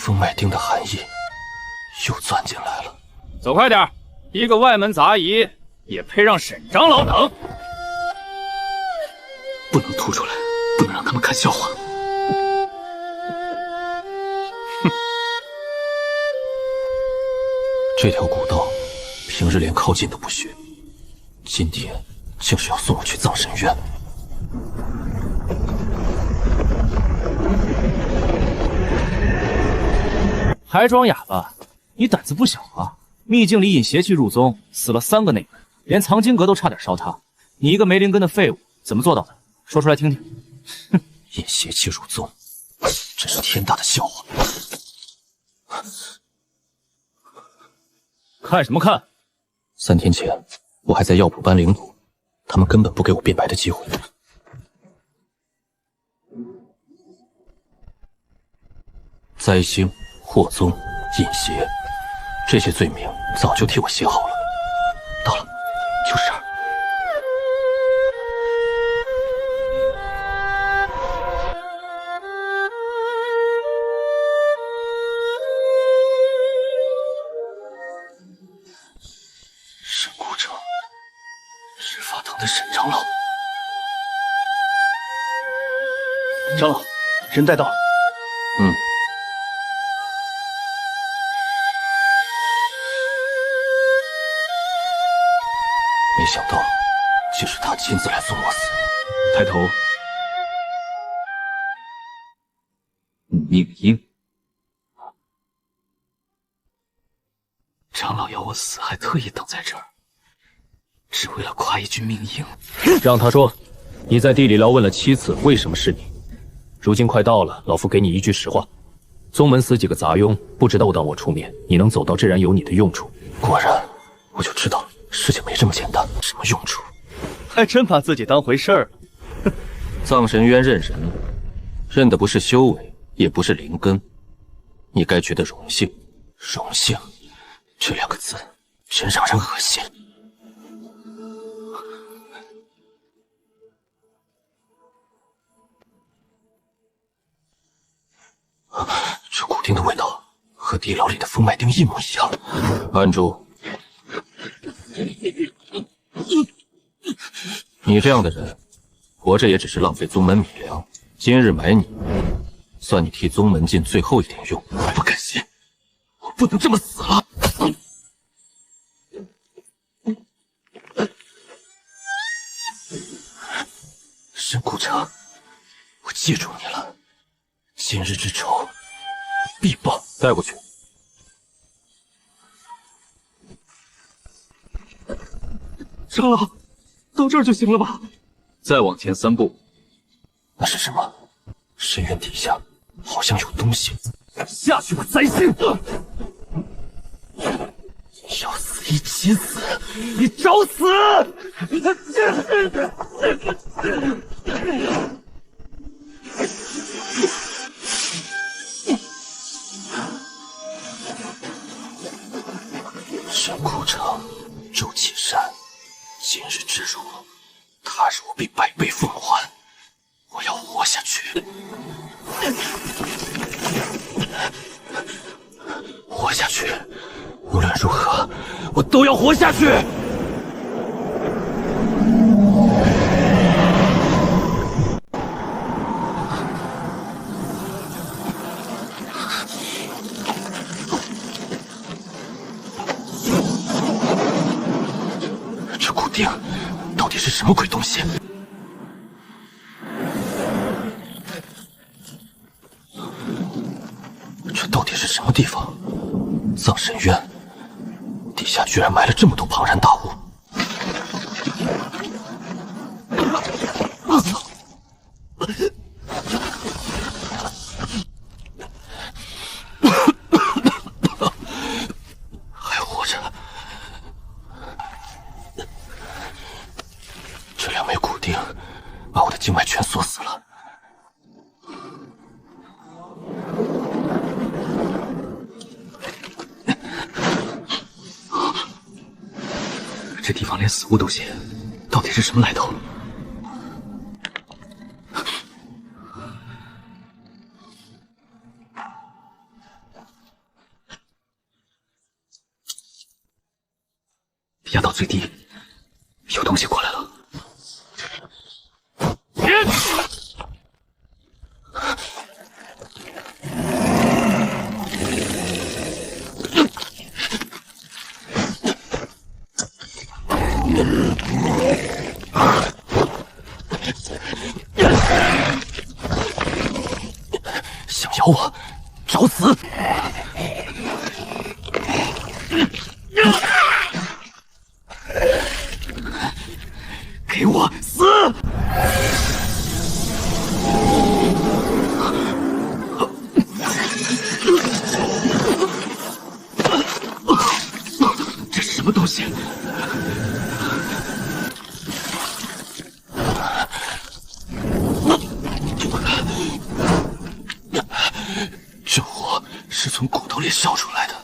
封脉钉的寒意又钻进来了。走快点，一个外门杂役也配让沈长老等？不能吐出来，不能让他们看笑话。哼，这条古道平日连靠近都不许，今天竟是要送我去葬神院。还装哑巴？你胆子不小啊！秘境里引邪气入宗，死了3个内门，连藏经阁都差点烧塌。你一个没灵根的废物，怎么做到的？说出来听听。哼，引邪气入宗，真是天大的笑话！看什么看？3天前，我还在药谱班领读，他们根本不给我辩白的机会。灾星、祸宗、引邪，这些罪名早就替我写好了。到了，就是这儿。沈顾城，日法堂的沈长老。长老，人带到了。没想到，竟是他亲自来送我死。抬头，命鹰。长老要我死，还特意等在这儿，只为了夸一句命鹰。让他说，你在地里撩问了7次，为什么是你？如今快到了，老夫给你一句实话：宗门死几个杂庸，不知道我出面，你能走到，自然有你的用处。果然，我就知道。事情没这么简单，什么用处？还真把自己当回事儿了。葬神渊认人了，认的不是修为，也不是灵根，你该觉得荣幸。荣幸这2个字，真让人恶心。这骨钉的味道和地牢里的封脉钉一模一样。安住。你这样的人，活着也只是浪费宗门米粮。今日埋你，算你替宗门尽最后一点用。我不甘心，我不能这么死了。沈顾城，我记住你了，今日之仇必报。带过去。长老，到这儿就行了吧？再往前3步。那是什么？深渊底下好像有东西。下去吧，灾星！要死一起死，你找死！沈顾城，周启山。今日之辱，他日我必百倍奉还。我要活下去，活下去，无论如何，我都要活下去。这骨钉到底是什么鬼东西？这到底是什么地方？葬神渊底下居然埋了这么多庞然大物。还活着。这2枚骨钉把我的经脉全锁死了。这地方连死物都写，到底是什么来头？压到最低，有东西过来了。想咬我，找死！给我死！这是什么东西？这火是从骨头里烧出来的。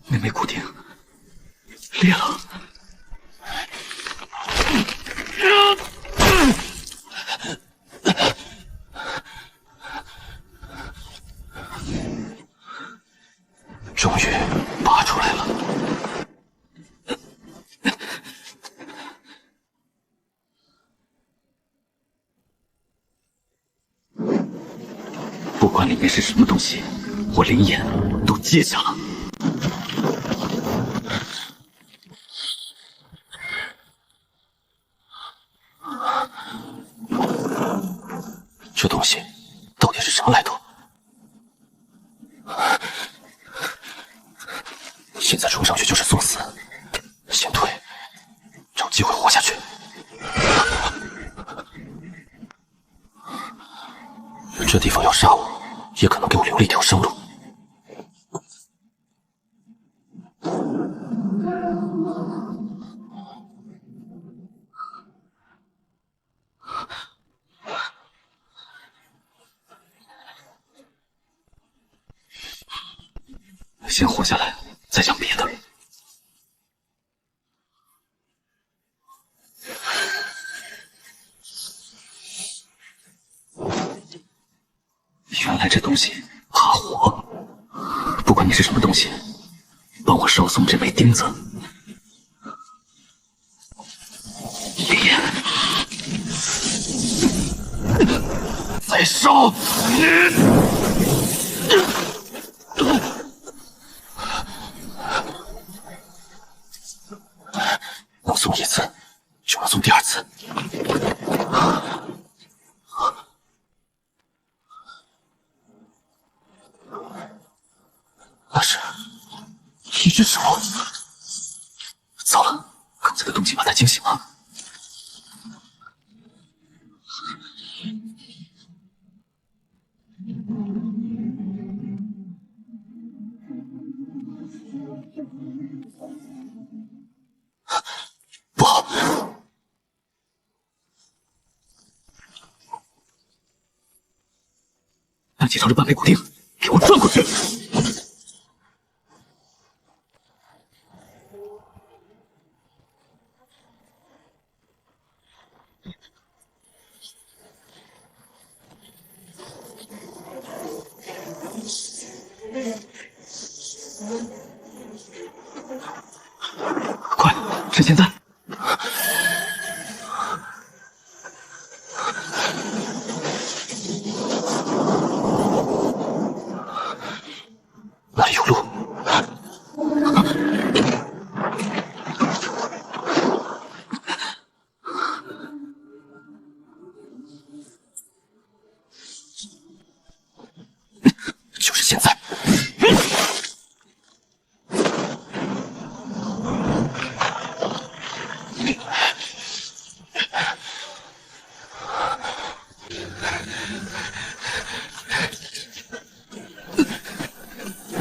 那枚骨钉裂了。终于拔出来了。不管里面是什么东西，我灵眼都接下了。这东西到底是什么来头？现在冲上去就是送死，先退，找机会活下去。这地方要杀我，也可能给我留了一条生路。先活下来，再讲别的。原来这东西怕火，不管你是什么东西，帮我捎送这枚钉子。烈，再烧！能送一次，就能送第二次。那是一只手。糟了，刚才的动静把他惊醒了。不好！那几朝着半枚骨钉，给我转过去！快，趁现在！那里有路。就是现在。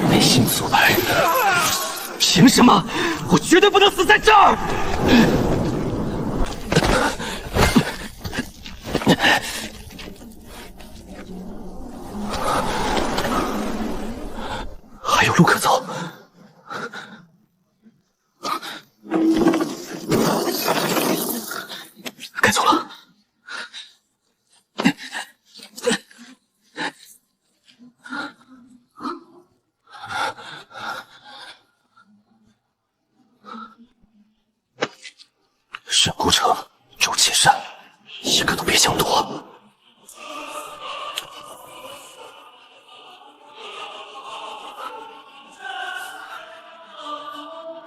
没心阻碍，凭什么？我绝对不能死在这儿！还有路可走。走了。沈孤城、周启善，一个都别想躲！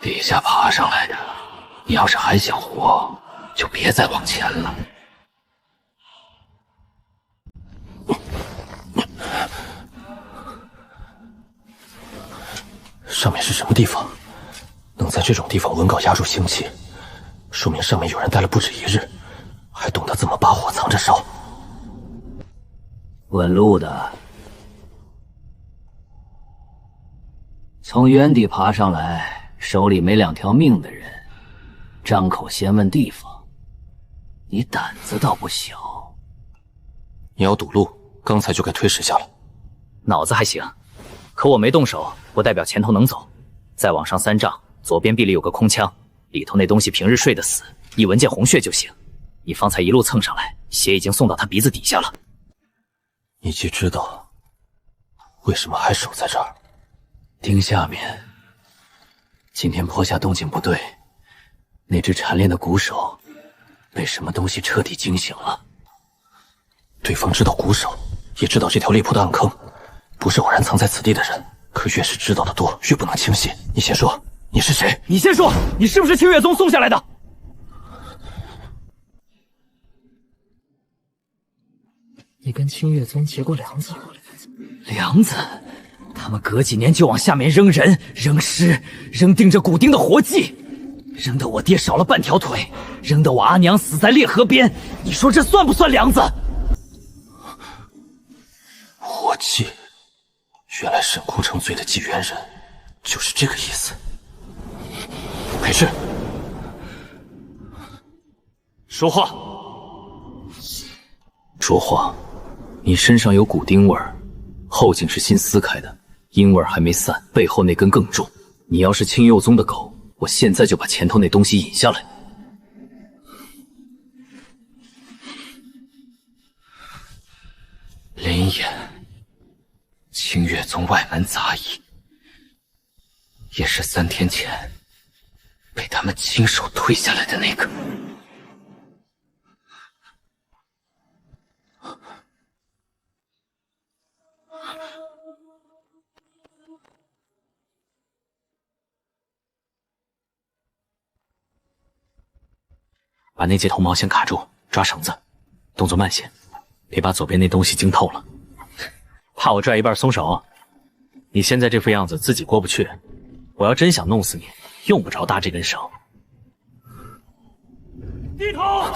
底下爬上来的，你要是还想活，就别再往前了。上面是什么地方？能在这种地方稳镐压住腥气，说明上面有人待了不止一日，还懂得怎么把火藏着烧。问路的，从原地爬上来，手里没2条命的人，张口先问地方，你胆子倒不小。你要堵路，刚才就该推石下了。脑子还行，可我没动手，不代表前头能走。再往上3丈，左边壁里有个空腔，里头那东西平日睡得死，一闻见红血就行。你方才一路蹭上来，血已经送到他鼻子底下了。你既知道，为什么还守在这儿？丁下面，今天坡下动静不对，那只缠炼的鼓手被什么东西彻底惊醒了。对方知道鼓手，也知道这条猎铺的暗坑，不是偶然藏在此地的人。可越是知道的多，越不能轻信。你先说，你是谁？你先说，你是不是清月宗送下来的？你跟清月宗结过梁子？梁子？他们隔几年就往下面扔人、扔尸、扔钉着骨钉的活计，扔得我爹少了半条腿，扔得我阿娘死在烈河边。你说这算不算梁子？活计，原来沈孤城罪的继元人就是这个意思。裴赤，说话。说话。你身上有骨钉味儿，后颈是新撕开的，阴味还没散，背后那根更重。你要是清幽宗的狗，我现在就把前头那东西引下来。林岩，清月宗外门杂役，也是3天前被他们亲手推下来的那个。把那截头毛先卡住，抓绳子，动作慢些，别把左边那东西惊透了。怕我拽一半松手？你现在这副样子自己过不去，我要真想弄死你，用不着搭这根绳。低头。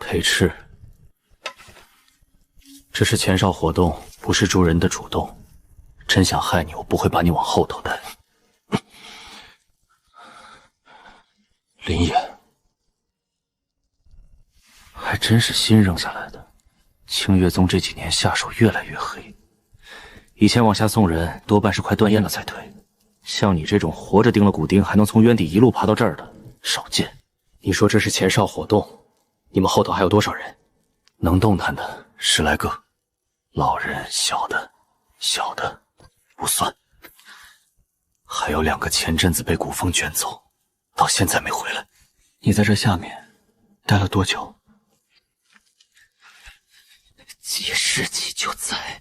裴赤，这是前哨活动，不是诸人的主动。真想害你，我不会把你往后头带。林岩，还真是新扔下来的。清月宗这几年下手越来越黑，以前往下送人，多半是快断烟了才退。像你这种活着钉了骨钉，还能从渊底一路爬到这儿的，少见。你说这是前哨活动？你们后头还有多少人？能动弹的10来个，老人、小的不算。还有2个前阵子被古风卷走，到现在没回来。你在这下面待了多久？几世纪就在。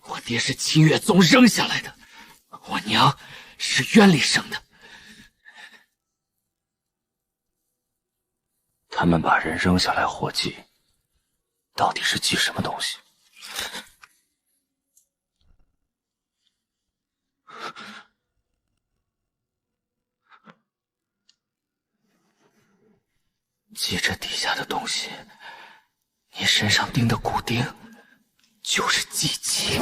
我爹是清月宗扔下来的，我娘是渊里生的。他们把人扔下来活祭，到底是祭什么东西？祭这底下的东西，你身上钉的骨钉就是祭器。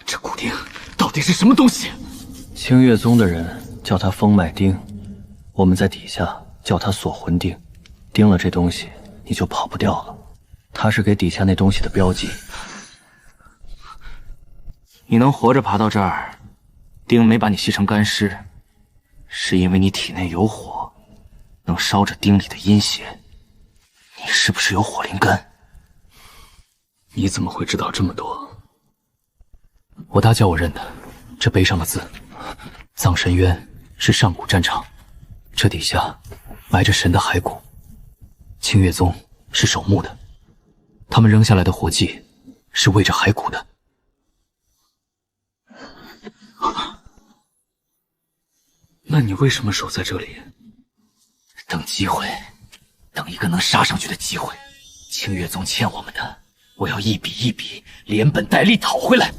这骨钉到底是什么东西？清月宗的人叫它封脉钉，我们在底下叫它锁魂钉。钉了这东西，你就跑不掉了。它是给底下那东西的标记。你能活着爬到这儿，钉没把你吸成干尸，是因为你体内有火，能烧着钉里的阴邪。你是不是有火灵根？你怎么会知道这么多？我大叫我认的，这碑上的字，葬神渊是上古战场，这底下埋着神的骸骨。清月宗是守墓的，他们扔下来的火祭是为着骸骨的。那你为什么守在这里？等机会，等一个能杀上去的机会。清月宗欠我们的，我要一笔一笔连本带利讨回来。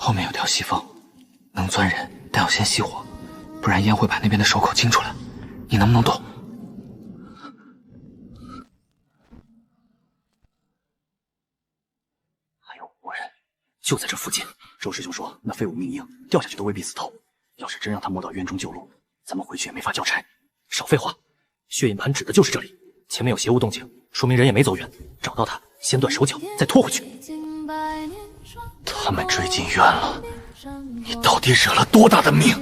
后面有条细缝，能钻人，但要先熄火，不然烟会把那边的手口清出来。你能不能动？还有5人，就在这附近。周师兄说，那废物命硬，掉下去都未必死透。要是真让他摸到渊中旧路，咱们回去也没法交差。少废话，血印盘指的就是这里。前面有邪物动静，说明人也没走远。找到他，先断手脚，再拖回去。他们追进渊了，你到底惹了多大的命？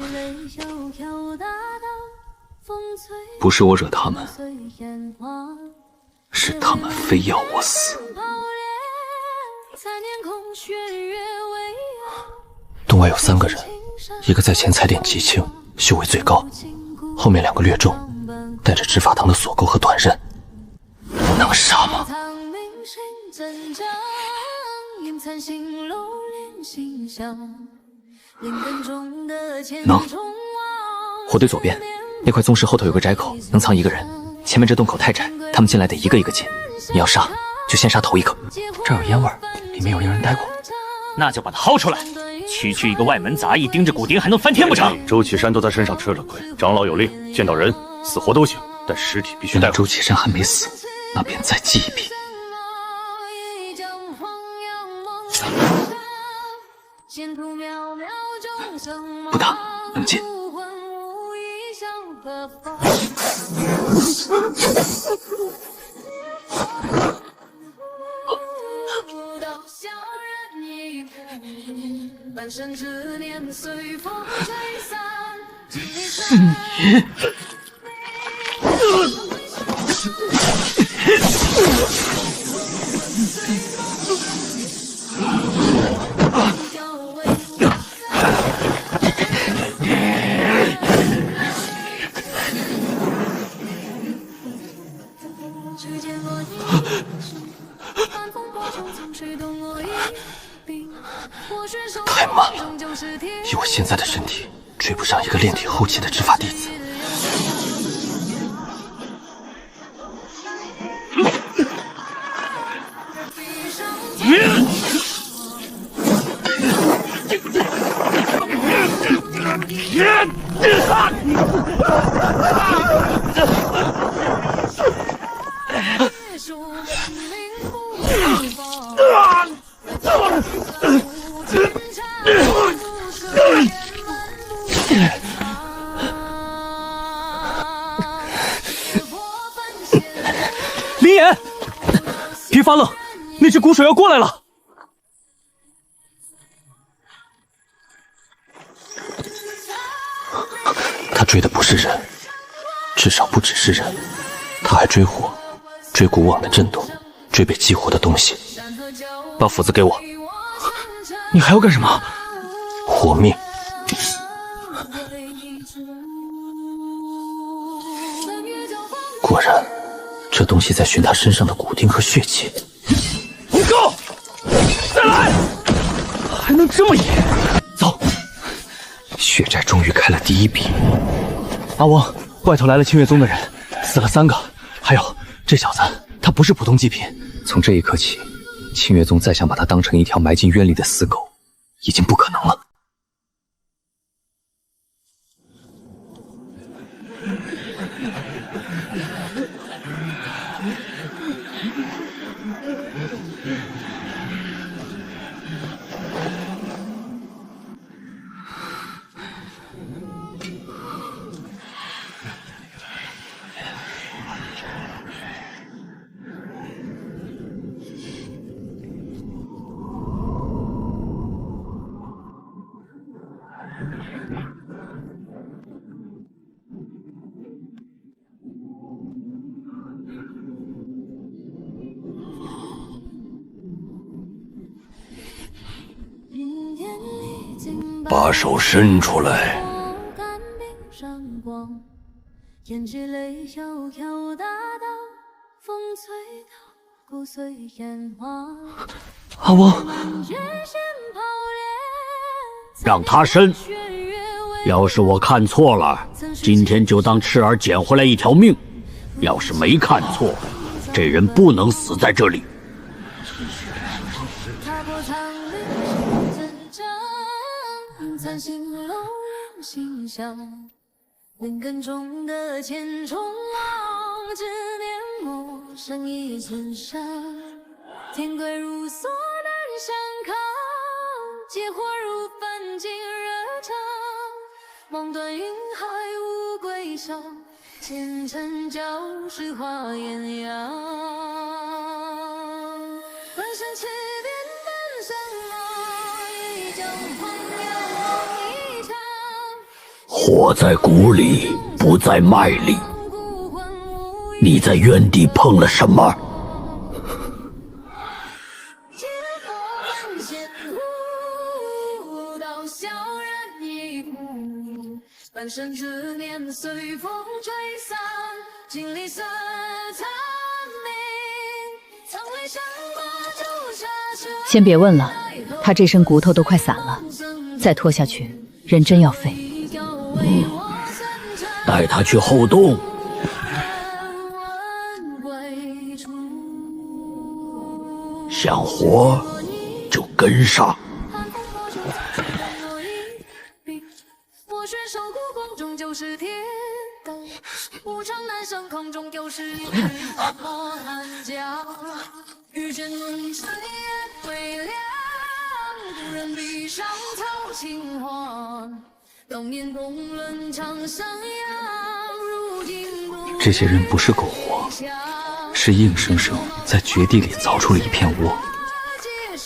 不是我惹他们，是他们非要我死。洞外有3个人，一个在前踩点极轻，修为最高，后面2个略重，带着执法堂的锁钩和短刃，能杀吗？能。火堆左边那块宗石后头有个窄口，能藏1个人。前面这洞口太窄，他们进来得一个一个进。你要杀，就先杀头1个。这儿有烟味，里面有令人待过。那就把他薅出来。区区一个外门杂役，盯着骨钉还能翻天不成？周启山都在山上吃了亏，长老有令，见到人死活都行，但尸体必须带回。周启山还没死，那便再记一笔。不打，冷静。是你。太慢了，以我现在的身体，追不上一个炼体后期的执法弟子。林岩，别发愣，那只古水要过来了。追的不是人，至少不只是人，他还追火，追古网的震动，追被激活的东西。把斧子给我。你还要干什么？活命。果然，这东西在寻他身上的骨钉和血气。不够，再来！还能这么野？走，血债终于开了第一笔。阿翁，外头来了清月宗的人，死了3个，还有这小子，他不是普通祭品。从这一刻起，清月宗再想把他当成一条埋进渊里的死狗，已经不可能了。把手伸出来。阿翁，让他伸。要是我看错了，今天就当赤儿捡回来一条命；要是没看错，这人不能死在这里。灵根中的千重浪，执念陌生一次伤。天归如梭难相抗，劫火如焚尽热肠。梦断云海无归乡，前尘教是化艳阳。半生痴变半生梦，一将黄粱梦一场。火在骨里，不在脉里。你在原地碰了什么？半生执念随风吹散，经历色残明，苍泪山花朱砂车。先别问了，他这身骨头都快散了，再拖下去，人真要废。带他去后洞。想活就跟上。我选手骨光终究是铁道，无常难胜空终究是破寒江。遇见轮水也微凉，故人笔上草青黄。当年共论长生阳，如今不这些人不是苟活，是硬生生在绝地里凿出了一片窝。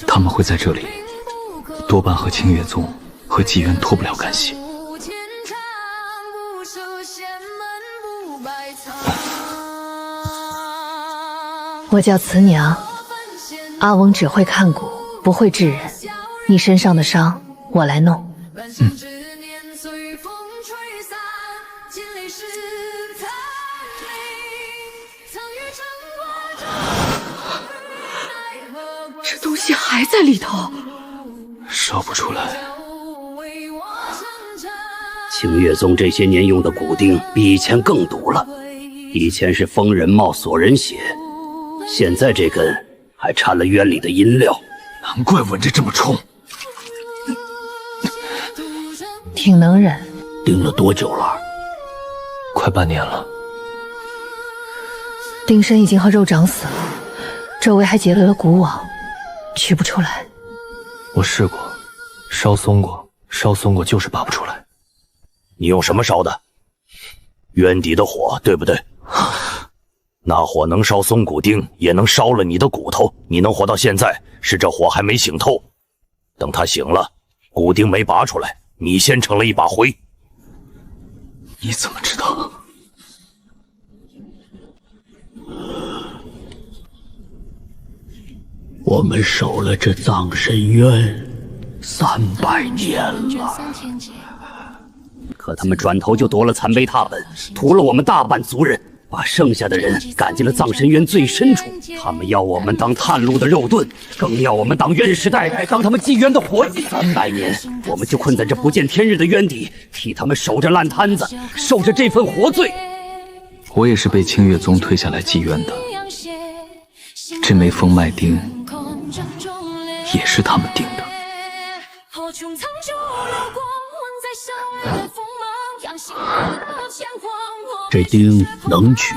他们会在这里，多半和清月宗和纪元脱不了干系。我叫慈娘，阿翁只会看骨，不会治人。你身上的伤，我来弄。这东西还在里头，烧不出来。清月宗这些年用的骨钉比以前更毒了，以前是封人帽锁人血，现在这根还掺了渊里的阴料，难怪闻着这么冲。挺能忍。钉了多久了？快半年了。钉身已经和肉长死了，周围还结了骨网，取不出来。我试过，烧松过就是拔不出来。你用什么烧的？渊底的火，对不对？那火能烧松骨钉，也能烧了你的骨头。你能活到现在，是这火还没醒透。等它醒了，骨钉没拔出来，你先成了一把灰。你怎么知道？我们守了这葬神渊300年了，可他们转头就夺了残碑踏本，屠了我们大半族人，把剩下的人赶进了葬神渊最深处。他们要我们当探路的肉盾，更要我们当冤尸代代，当他们祭渊的活祭。300年，我们就困在这不见天日的渊底，替他们守着烂摊子，受着这份活罪。我也是被清月宗推下来祭渊的，这枚封脉钉也是他们钉的。这钉能取？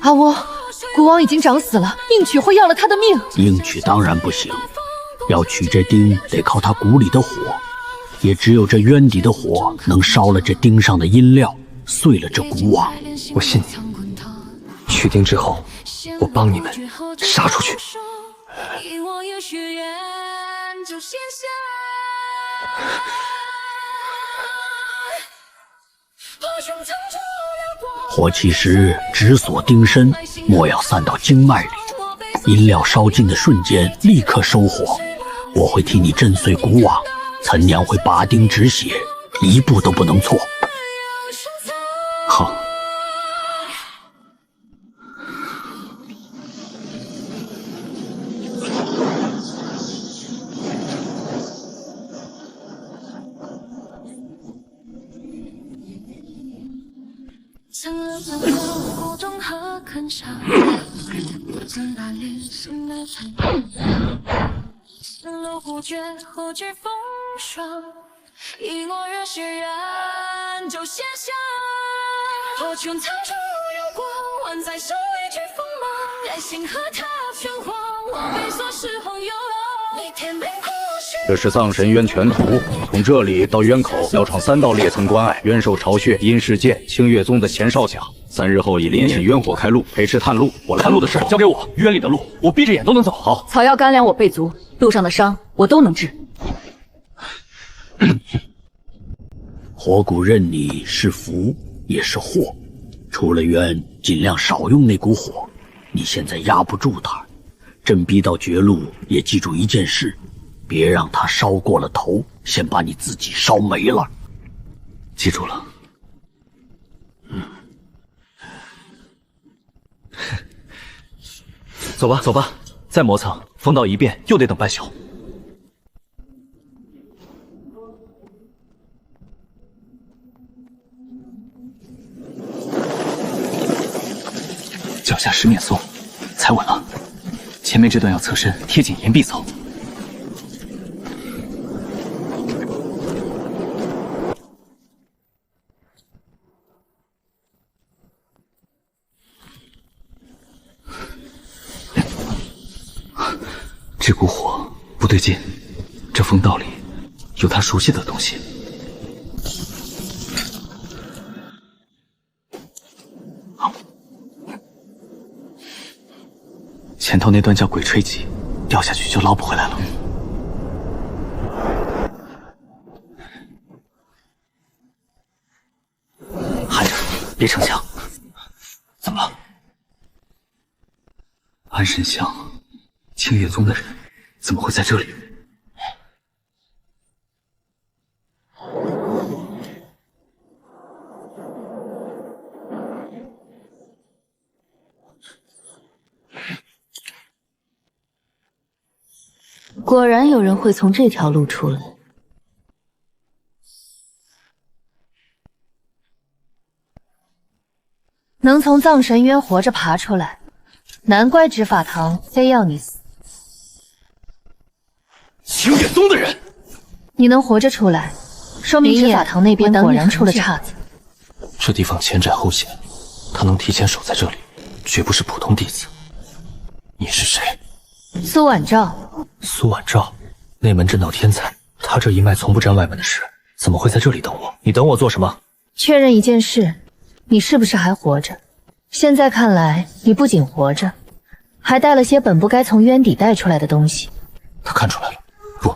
阿倭，国王已经长死了，硬取会要了他的命。硬取当然不行，要取这钉得靠他骨里的火，也只有这渊底的火能烧了这钉上的阴料，碎了这骨网。我信你。取钉之后，我帮你们杀出去。火气时只锁钉身，莫要散到经脉里。阴料烧尽的瞬间，立刻收火。我会替你震碎骨网，岑娘会拔钉止血，一步都不能错。好。这是葬神渊全图，从这里到渊口要闯3道裂层关隘：渊兽巢穴、阴世界、清月宗的前哨甲。3日后以连起渊火开路，陪吃探路。我来探路的事交给我，渊里的路我闭着眼都能走。好，草药干粮我备足，路上的伤我都能治。火骨任你是福也是祸，出了渊尽量少用那股火。你现在压不住他，阵逼到绝路也记住一件事，别让他烧过了头，先把你自己烧没了。记住了。走吧，走吧，再磨蹭，封道一遍又得等半宿。脚下石面松，踩稳了。前面这段要侧身贴紧岩壁走。这股火不对劲，这风道里有他熟悉的东西。前头那段叫鬼吹戟，掉下去就捞不回来了。含着，别逞强。怎么了？安神香，清月宗的人怎么会在这里？果然有人会从这条路出来。能从葬神渊活着爬出来，难怪执法堂非要你死。清月宗的人，你能活着出来，说明执法堂那边果然出了岔子。这地方前窄后险，他能提前守在这里，绝不是普通弟子。你是谁？苏婉照。苏婉照，内门正道天才，他这一脉从不沾外门的事，怎么会在这里等我？你等我做什么？确认一件事，你是不是还活着？现在看来，你不仅活着，还带了些本不该从渊底带出来的东西。他看出来了，不，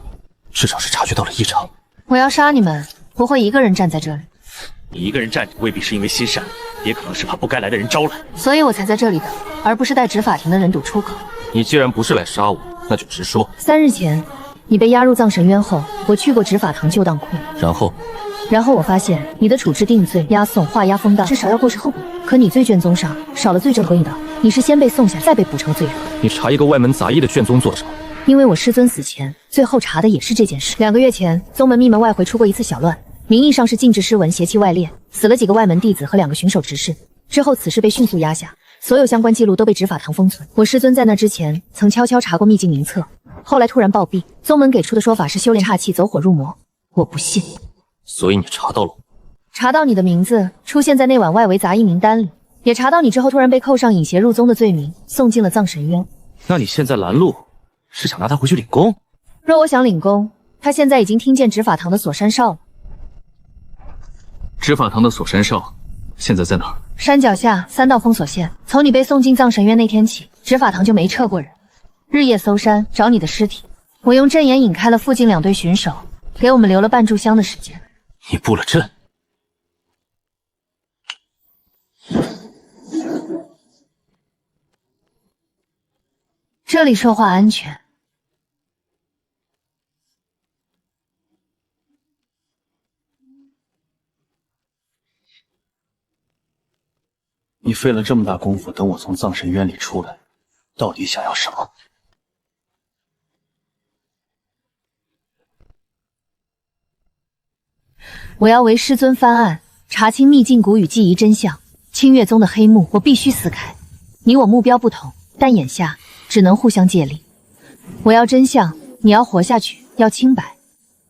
至少是察觉到了异常。我要杀你们，不会一个人站在这里。你一个人站着，未必是因为心善，也可能是怕不该来的人招来。所以我才在这里等，而不是带执法庭的人堵出口。你既然不是来杀我，那就直说。3日前，你被押入葬神渊后，我去过执法堂旧当库，然后我发现你的处置定罪、押送、画押、封档，至少要过时后补。可你罪卷宗上少了最正合应的，你是先被送下，再被捕成罪人。你查一个外门杂役的卷宗做什么？因为我师尊死前，最后查的也是这件事。2个月前，宗门密门外回出过一次小乱，名义上是禁制诗文，邪气外裂，死了几个外门弟子和2个巡守执事。之后此事被迅速压下，所有相关记录都被执法堂封存。我师尊在那之前曾悄悄查过秘境名册，后来突然暴毙，宗门给出的说法是修炼岔气，走火入魔。我不信。所以你查到了我？查到你的名字出现在那晚外围杂役名单里，也查到你之后突然被扣上引邪入宗的罪名，送进了葬神渊。那你现在拦路，是想拉他回去领功？若我想领功，他现在已经听见执法堂的锁山哨了。执法堂的锁山哨现在在哪儿？山脚下3道封锁线。从你被送进葬神渊那天起，执法堂就没撤过人，日夜搜山找你的尸体。我用阵眼引开了附近2队巡守，给我们留了半炷香的时间。你布了阵？这里说话安全。你费了这么大功夫等我从葬神渊里出来，到底想要什么？我要为师尊翻案，查清秘境谷与记忆真相。清月宗的黑幕，我必须撕开。你我目标不同，但眼下只能互相借力。我要真相，你要活下去，要清白。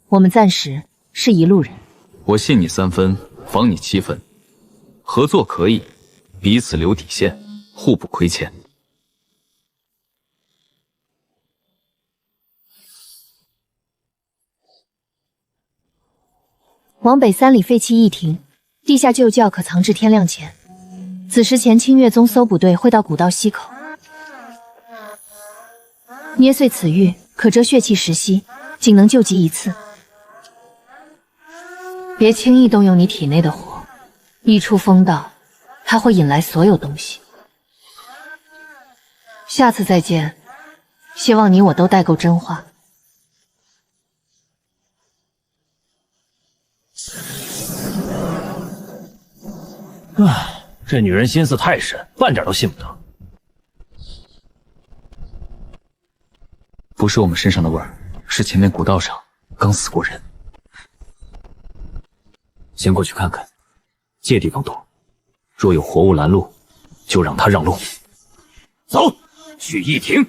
我们暂时是一路人。我信你3分，防你7分，合作可以，彼此留底线，互不亏欠。往北3里废弃一庭，地下旧窖可藏至天亮前。子时前，清月宗搜捕队会到古道西口，捏碎此玉，可遮血气10息，仅能救急一次。别轻易动用你体内的火，一出风道，它会引来所有东西。下次再见，希望你我都带够真话。唉，这女人心思太深，半点都信不得。不是我们身上的味儿，是前面古道上刚死过人。先过去看看，芥蒂更多。若有活物拦路，就让他让路。走，去一庭。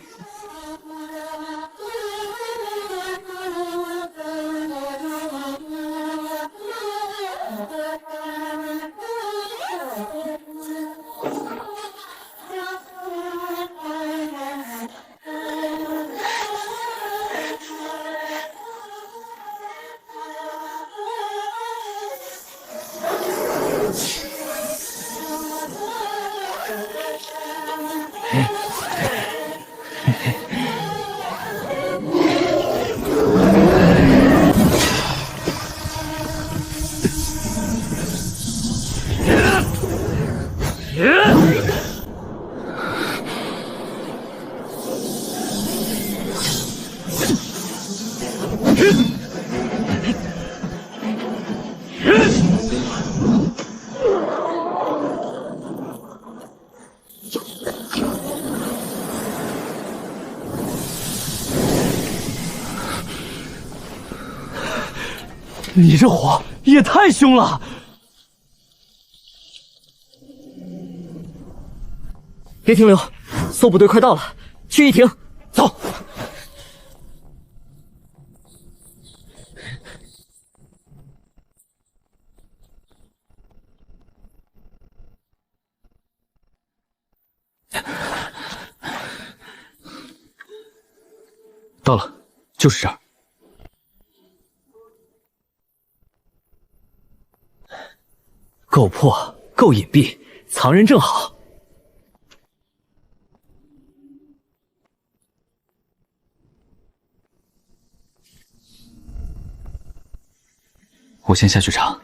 你这火也太凶了！别停留，搜捕队快到了，去一庭，走。到了，就是这儿。够破，够隐蔽，藏人正好。我先下去查，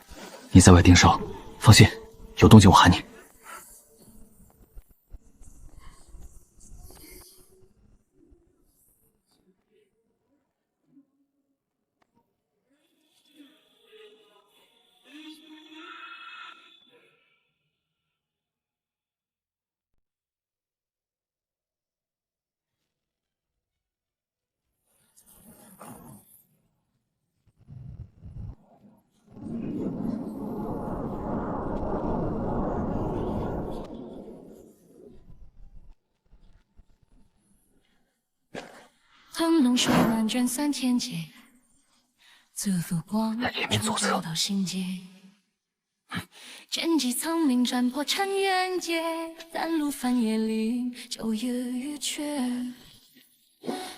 你在外盯梢。放心，有动静我喊你。腾龙水漫卷三天劫，自负光在前面左侧。到心结。剑戟苍冥斩破尘缘劫，丹炉翻叶林，昼夜月缺。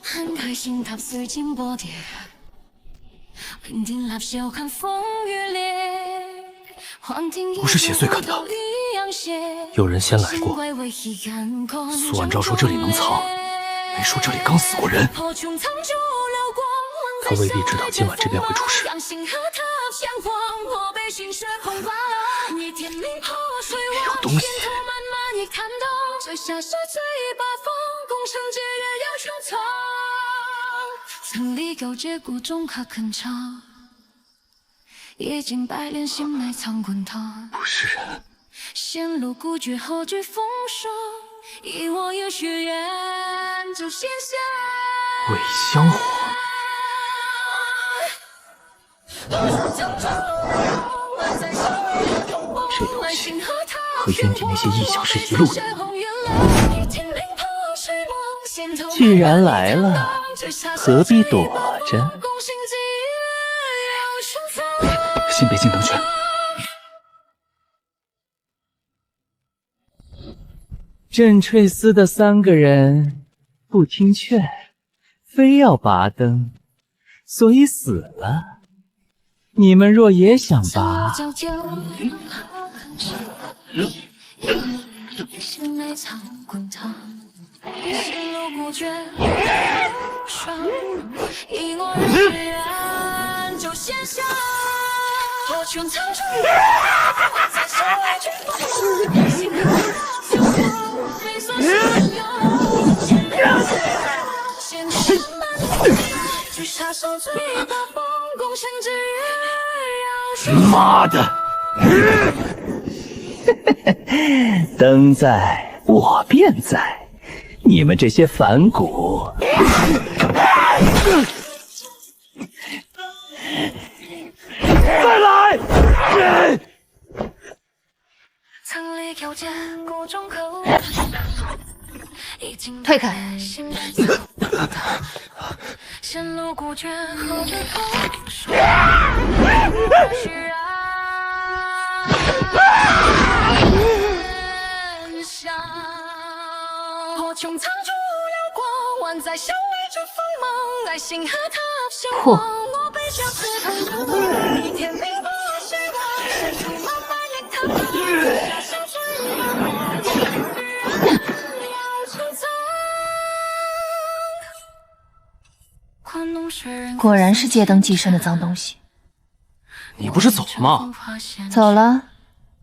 汉开心塔碎金波叠，聆听剌袖看风雨烈。不是邪祟啃的，有人先来过。苏万昭说这里能藏，没说这里刚死过人。他未必知道今晚这边会出事。有东西。曾历勾结谷中可肯唱，夜尽百炼心埋藏滚烫。不是人。陷入孤绝后具风霜，以我有血缘就献下。伪香火。这东西和渊帝那些异象是一路的。既然来了，何必躲着？新北京灯圈。镇翠司的3个人不听劝，非要拔灯，所以死了。你们若也想拔，妈的！灯在，我便在。你们这些反骨，再来！退开！破！果然是借灯寄生的脏东西。你不是走了吗？走了，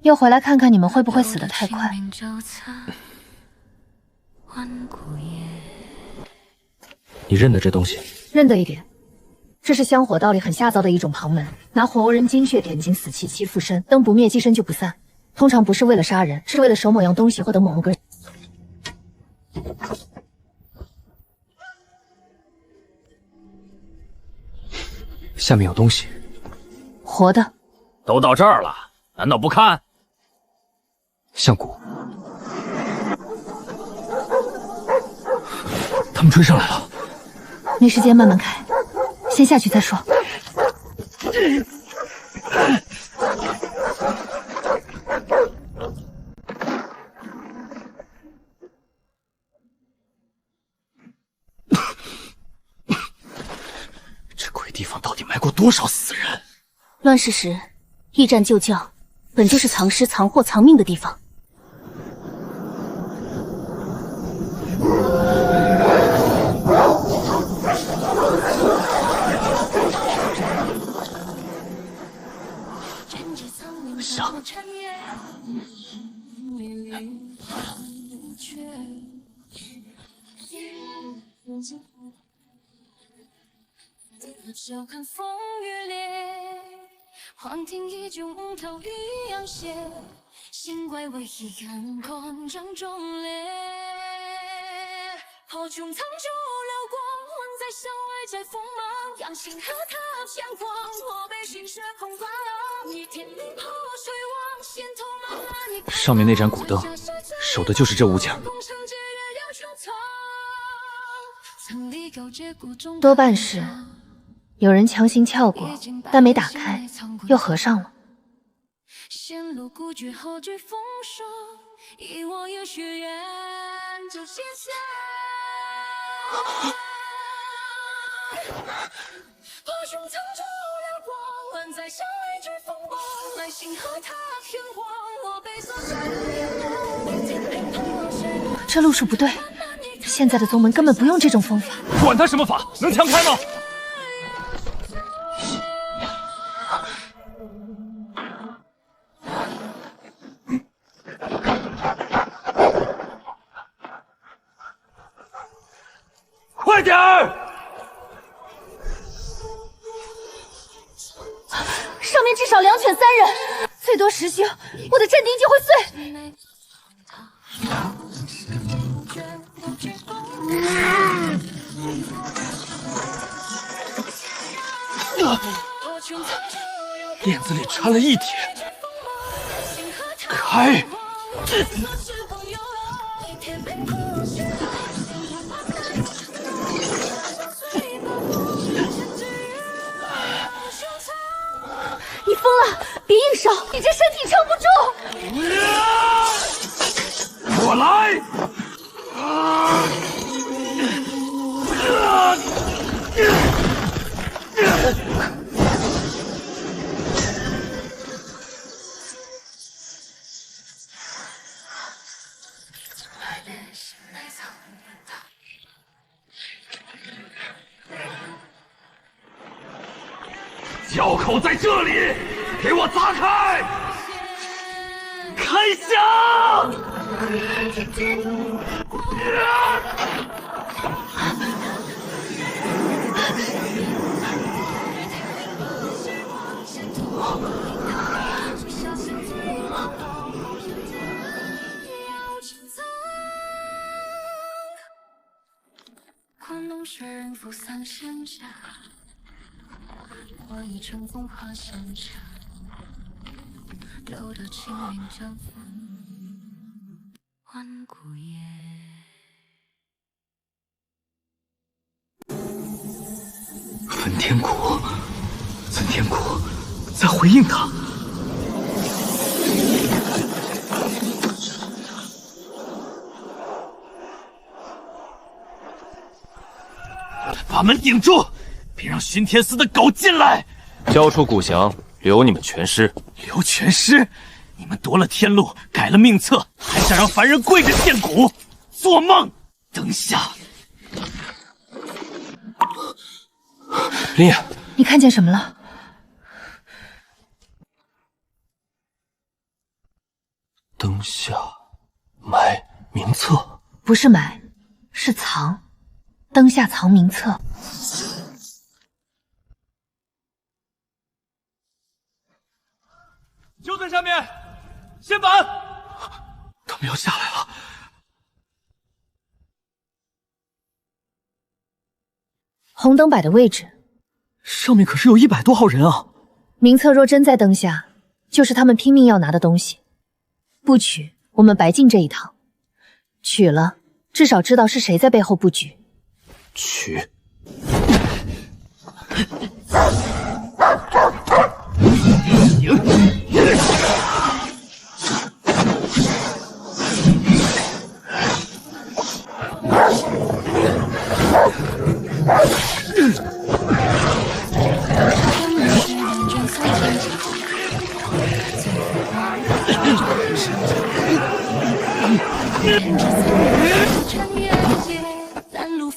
又回来看看你们会不会死得太快。你认得这东西？认得一点。这是香火道里很下灶的一种旁门，拿活人精血点进死气息附身，灯不灭，寄生就不散。通常不是为了杀人，是为了守某样东西或等某个人。下面有东西。活的。都到这儿了，难道不看？像骨。他们追上来了。没时间慢慢开，先下去再说。这鬼地方到底埋过多少死人？乱世时，驿站救教，本就是藏尸、藏货、藏命的地方。像笑看风雨烈，幻听一种无头一样斜，心怪为一眼光张中烈，破穹藏住流光，魂在向外摘锋芒，扬星河塔相光，我被心血空挂，逆天灵破水王，线头漫漫一上面那盏古灯，守的就是这五将。多半是有人强行撬过，但没打开，又合上了。陷入孤绝后追风霜，以我有血缘就写下。破穹藏住流光，万载相为之风光，来星河塔天荒，我被锁下的脸光。这路数不对，现在的宗门根本不用这种风法。管他什么法，能强开吗？快点儿！上面至少2犬3人，最多10星，我的镇定就会碎。链子里穿了一铁，开！你疯了！别硬烧，你这身体撑不住。我来！窖口在这里，给我砸开！开枪！昆仑水人扶三仙家，我已乘风破山下，留得清明江风万古夜。焚天谷，焚天谷在回应他。把门顶住，别让巡天司的狗进来！交出古降，留你们全尸。留全尸？你们夺了天路，改了命册，还想让凡人跪着献古？做梦！等下，林野，你看见什么了？灯下埋名册，不是埋，是藏。灯下藏名册。就在上面，先板。他们要下来了。红灯摆的位置，上面可是有100多号人啊！名册若真在灯下，就是他们拼命要拿的东西。不取，我们白进这一趟；取了，至少知道是谁在背后布局。取。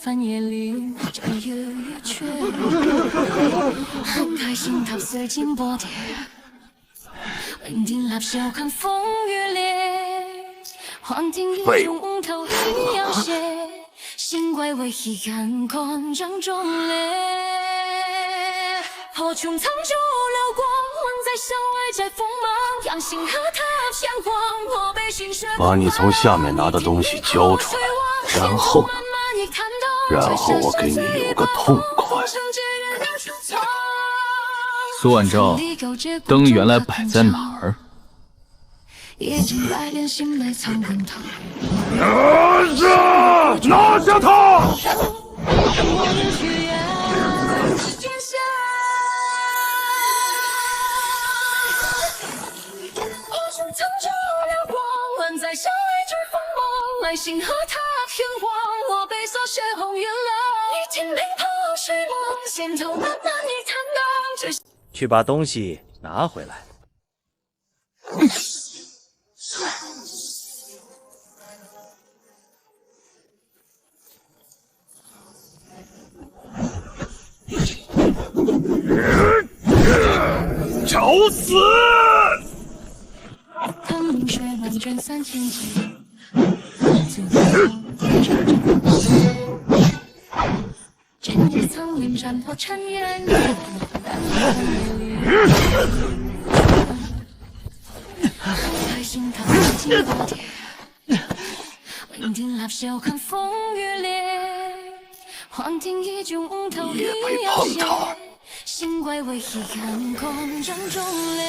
翻夜里，这夜月缺，慷慨心头随经波跌，聆听咆哮看风雨烈，幻听一种无头一样斜，心怪为一眼光张中烈，破穹苍穹流光，万载相爱在锋芒，阳星河塔鲜黄，我被心血把你从下面拿的东西交出来，然后我给你有个痛快。苏万昭，灯原来摆在哪儿？拿下他！来星河塔天荒，我被洒血红颜了。你听冰破虚妄，线头慢慢一坦荡。去把东西拿回来。找死！腾云血万卷三千几。剑指苍云，斩破尘烟。开心他金宝殿，聆听剽笑看风雨烈。幻听一炯头一摇曳，心怪为一看空战中烈。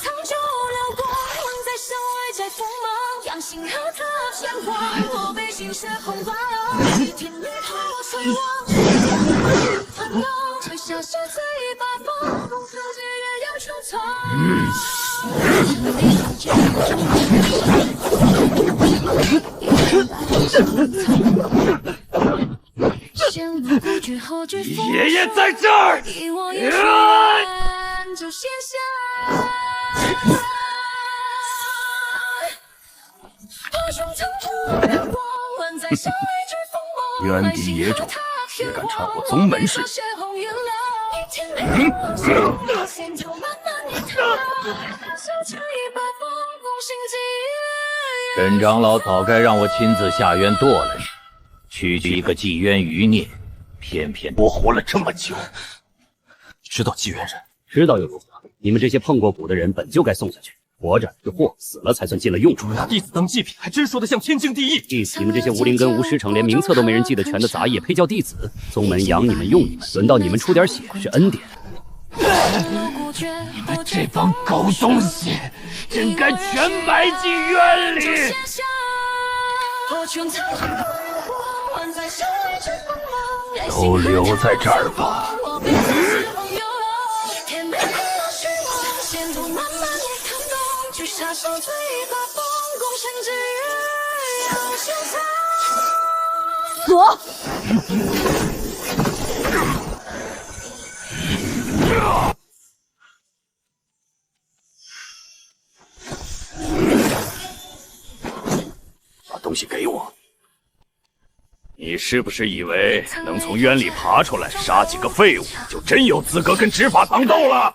苍穹流光，万载相爱在锋芒，阳星河塔鲜黄，我被心血红发了。一天雨破碎网，坦荡吹下血醉八方，风和日月要出藏。爷爷在这儿！渊帝野种，也敢掺和宗门事！沈长老早该让我亲自下渊剁了你，区区一个妓渊余孽，偏偏我活了这么久，知道妓渊人？知道又如何？你们这些碰过骨的人本就该送下去，活着是祸，死了才算尽了用处。拿弟子当祭品，还真说得像天经地义。你们这些无灵根、无师承，连名册都没人记得全的杂役，配叫弟子？宗门养你们、用你们，轮到你们出点血是恩典。你们这帮狗东西，真该全埋进渊里！都留在这儿吧。躲！把东西给我！你是不是以为能从渊里爬出来，杀几个废物，就真有资格跟执法堂斗了？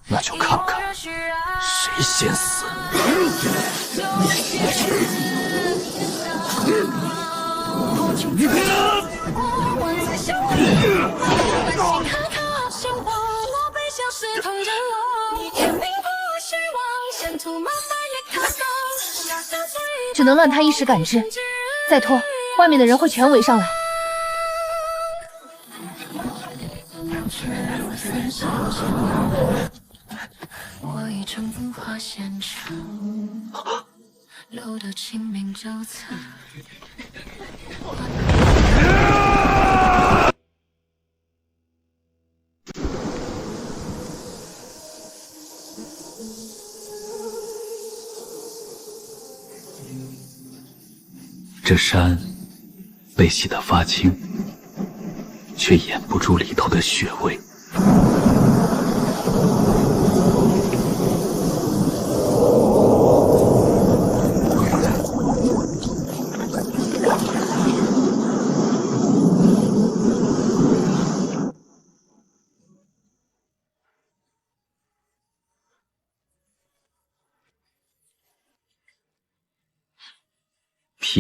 那就看看谁先死。只能乱他一时感知，再拖，外面的人会全围上来。我已乘风化现场，留得清明就此。这山被洗得发青，却掩不住里头的血味。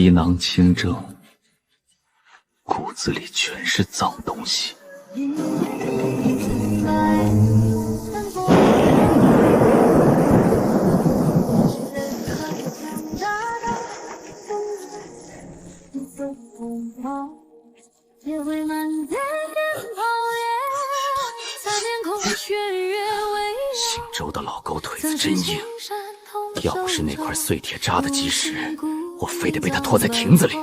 皮囊清正，骨子里全是脏东西。姓周的老狗腿子真硬，要不是那块碎铁扎得及时，我非得被他拖在亭子里。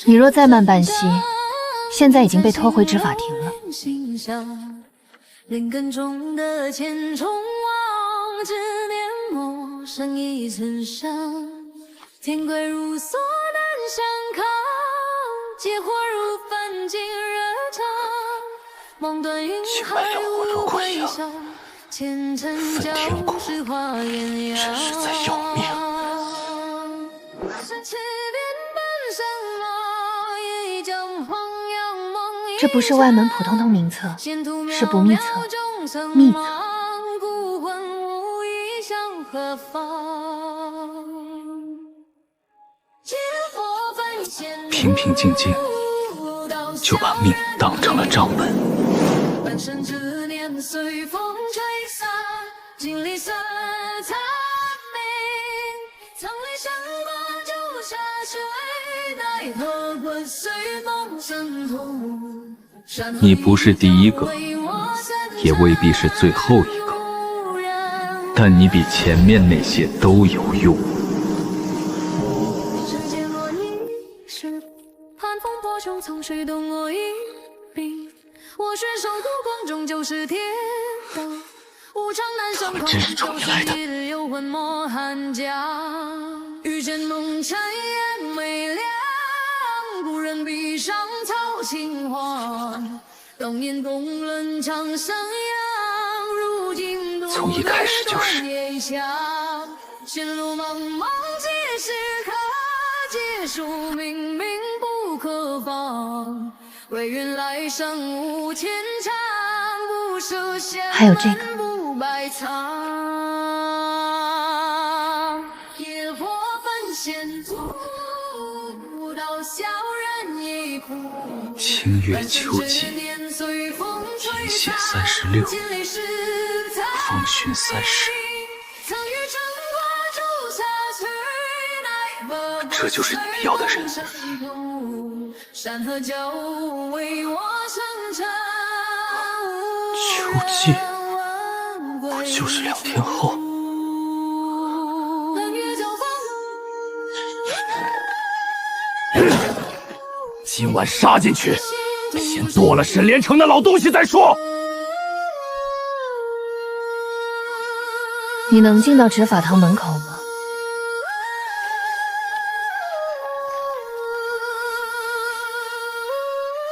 你若再慢半息，现在已经被拖回执法庭了。林根中的千重望，执念陌生一层伤。天归如梭难相抗，劫火如凡间热肠。梦断云海无归乡，前尘教是花艳阳。这是在要命。这不是外门普通通名册，是不密册。密册。平平静静就把命当成了账本。半生执念随风吹散，经历色残明，曾历山关就下水，奈何滚碎梦尘土。你不是第一个，也未必是最后一个，但你比前面那些都有用。寒风破胸，从水动我一笔。我选手孤光终究是铁道，无常难相逢，就是一日游魂莫寒家。遇见梦尘烟微凉，故人笔上草青黄。当年共论长生阳，如今独从一开始就是前路茫茫几时可结束，明明不可防。唯愿来生无牵缠，不舍仙门不白藏。野火焚线足，到小人一哭。清月秋季，银血36，风寻30。这就是你们要的人。秋季，不就是2天后？今晚杀进去，先剁了沈连城那老东西再说。你能进到执法堂门口吗？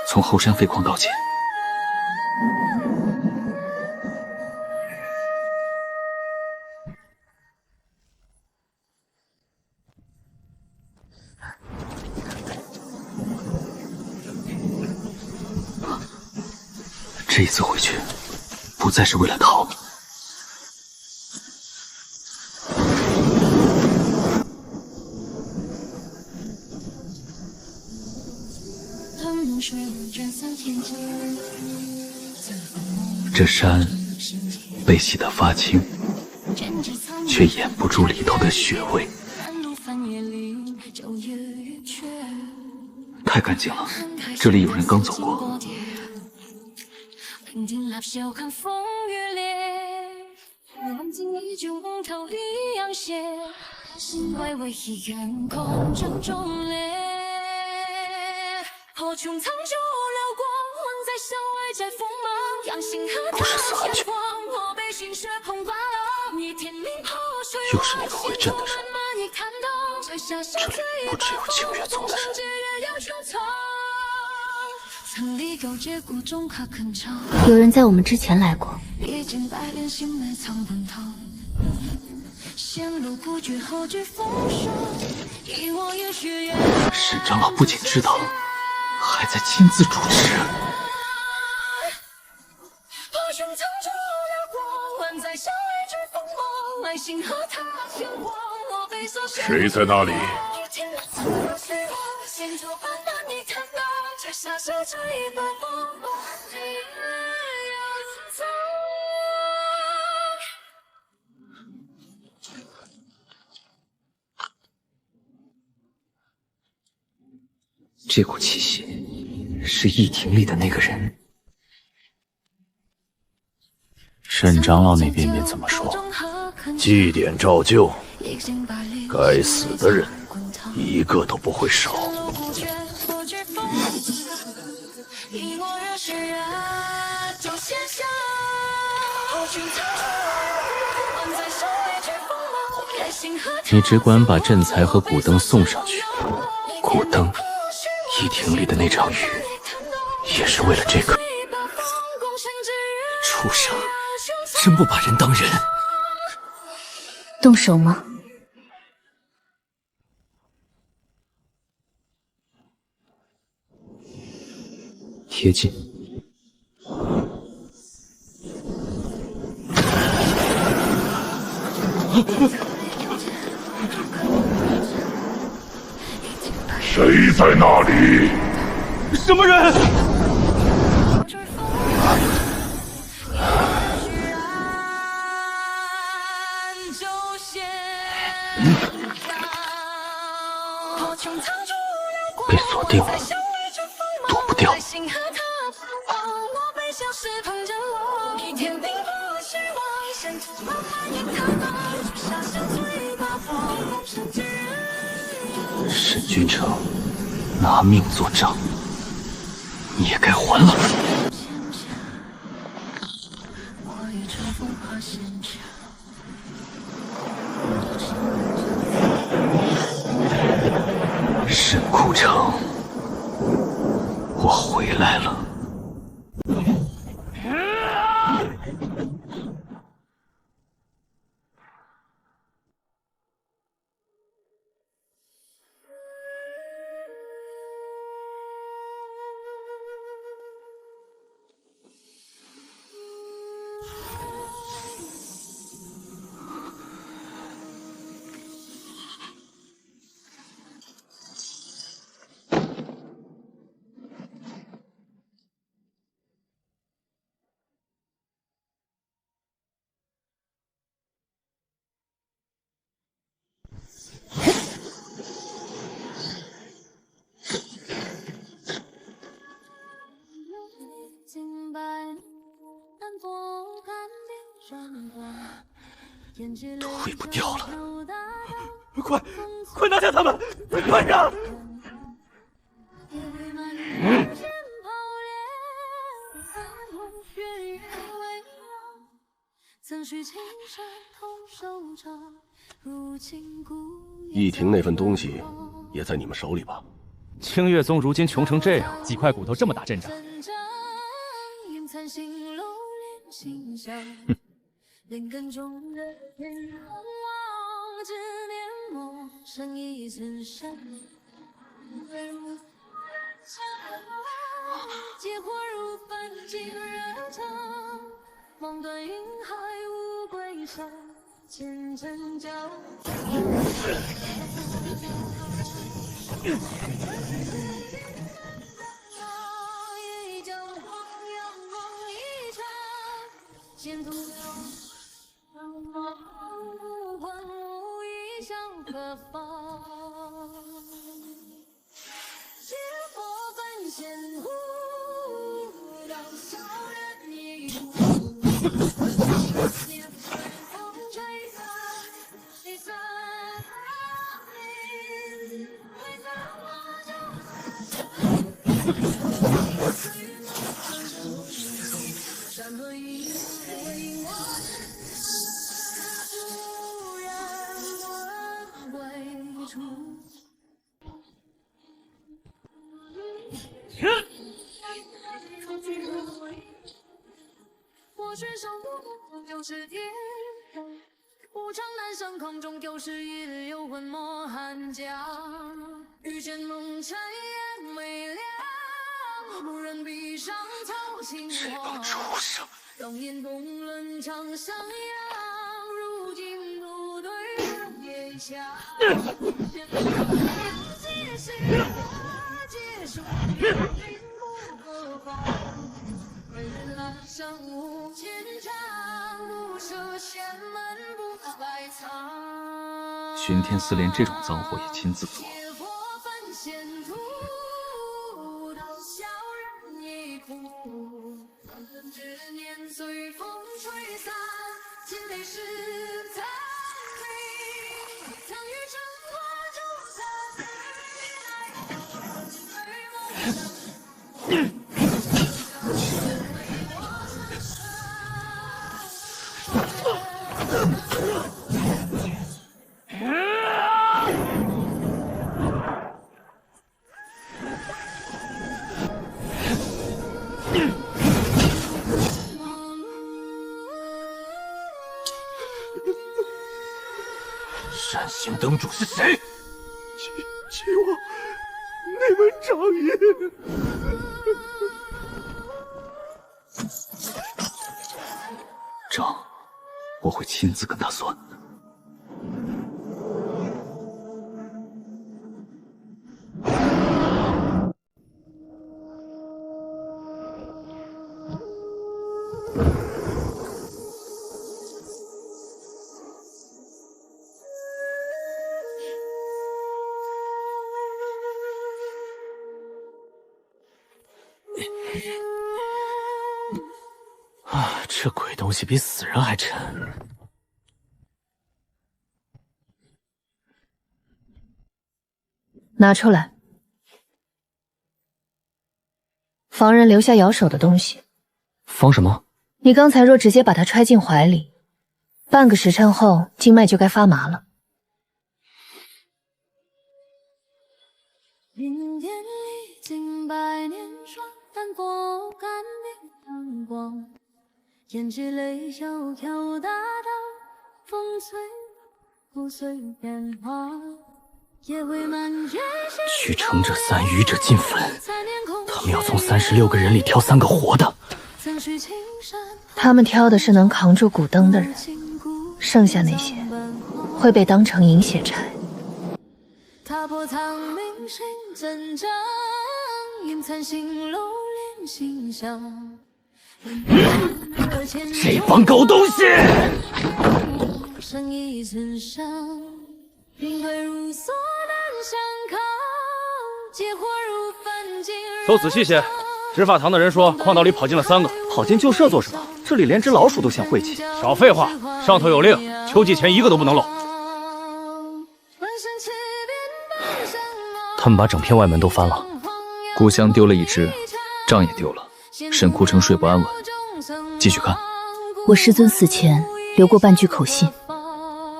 从后山废矿道进。这一次回去，不再是为了逃。这山被洗得发青，却掩不住里头的血味。太干净了，这里有人刚走过。不是死很久，又是那个回镇的人。这里不只有清月宗的人。有人在我们之前来过。沈长老不仅知道，还在亲自主持。在笑一句风魔，爱心和他牵挂。谁在那里？这股气息是异庭里的那个人。沈长老那边怎么说？祭典照旧，该死的人一个都不会少。你只管把镇才和古灯送上去。古灯，异庭里的那场雨，也是为了这个。畜生，真不把人当人。动手吗？贴近。谁在那里？什么人？被锁定了，躲不掉。沈君城拿命做账，你也该还了。沈库城，我回来了。退不掉了，快拿下他们！快让！逸庭那份东西也在你们手里吧？清月宗如今穷成这样，几块骨头这么打阵仗？灵根中的天望，执念陌生一层山。劫火如焚，尽热肠，望断云海无归山，前尘交。一江黄杨梦一场，前途流。无魂无意向何方？劫火焚仙湖，到小人一壶。夜风吹散，离散林，回在我家。山河一回望。我选手不就是天，无常难生空中丢失一日游魂莫寒家，遇见梦尘烟微凉，无人笔上草青黄，容颜动轮长上扬，如今不对夜玄天司连这种脏活也亲自做，山形灯主是谁？齐王，你们长爷。账我会亲自跟他算。这鬼东西比死人还沉。拿出来。防人留下咬手的东西。防什么？你刚才若直接把他揣进怀里，半个时辰后经脉就该发麻了。云烟历经百年霜，淡泊甘霖阳光。胭脂泪小飘大道，风吹不随变化。去城者散，愚者尽焚。他们要从36个人里挑3个活的。他们挑的是能扛住古灯的人，剩下那些会被当成饮血柴。踏破苍冥心真正，隐藏心楼连心香。这帮狗东西！生意曾伤，兵贵如锁难相抗，劫火如焚金。都仔细些。执法堂的人说，矿道里跑进了3个。跑进旧社做什么？这里连只老鼠都嫌晦气。少废话，上头有令，秋季前1个都不能漏。他们把整片外门都翻了，故乡丢了一只，账也丢了。沈枯城睡不安稳，继续看。我师尊死前留过半句口信，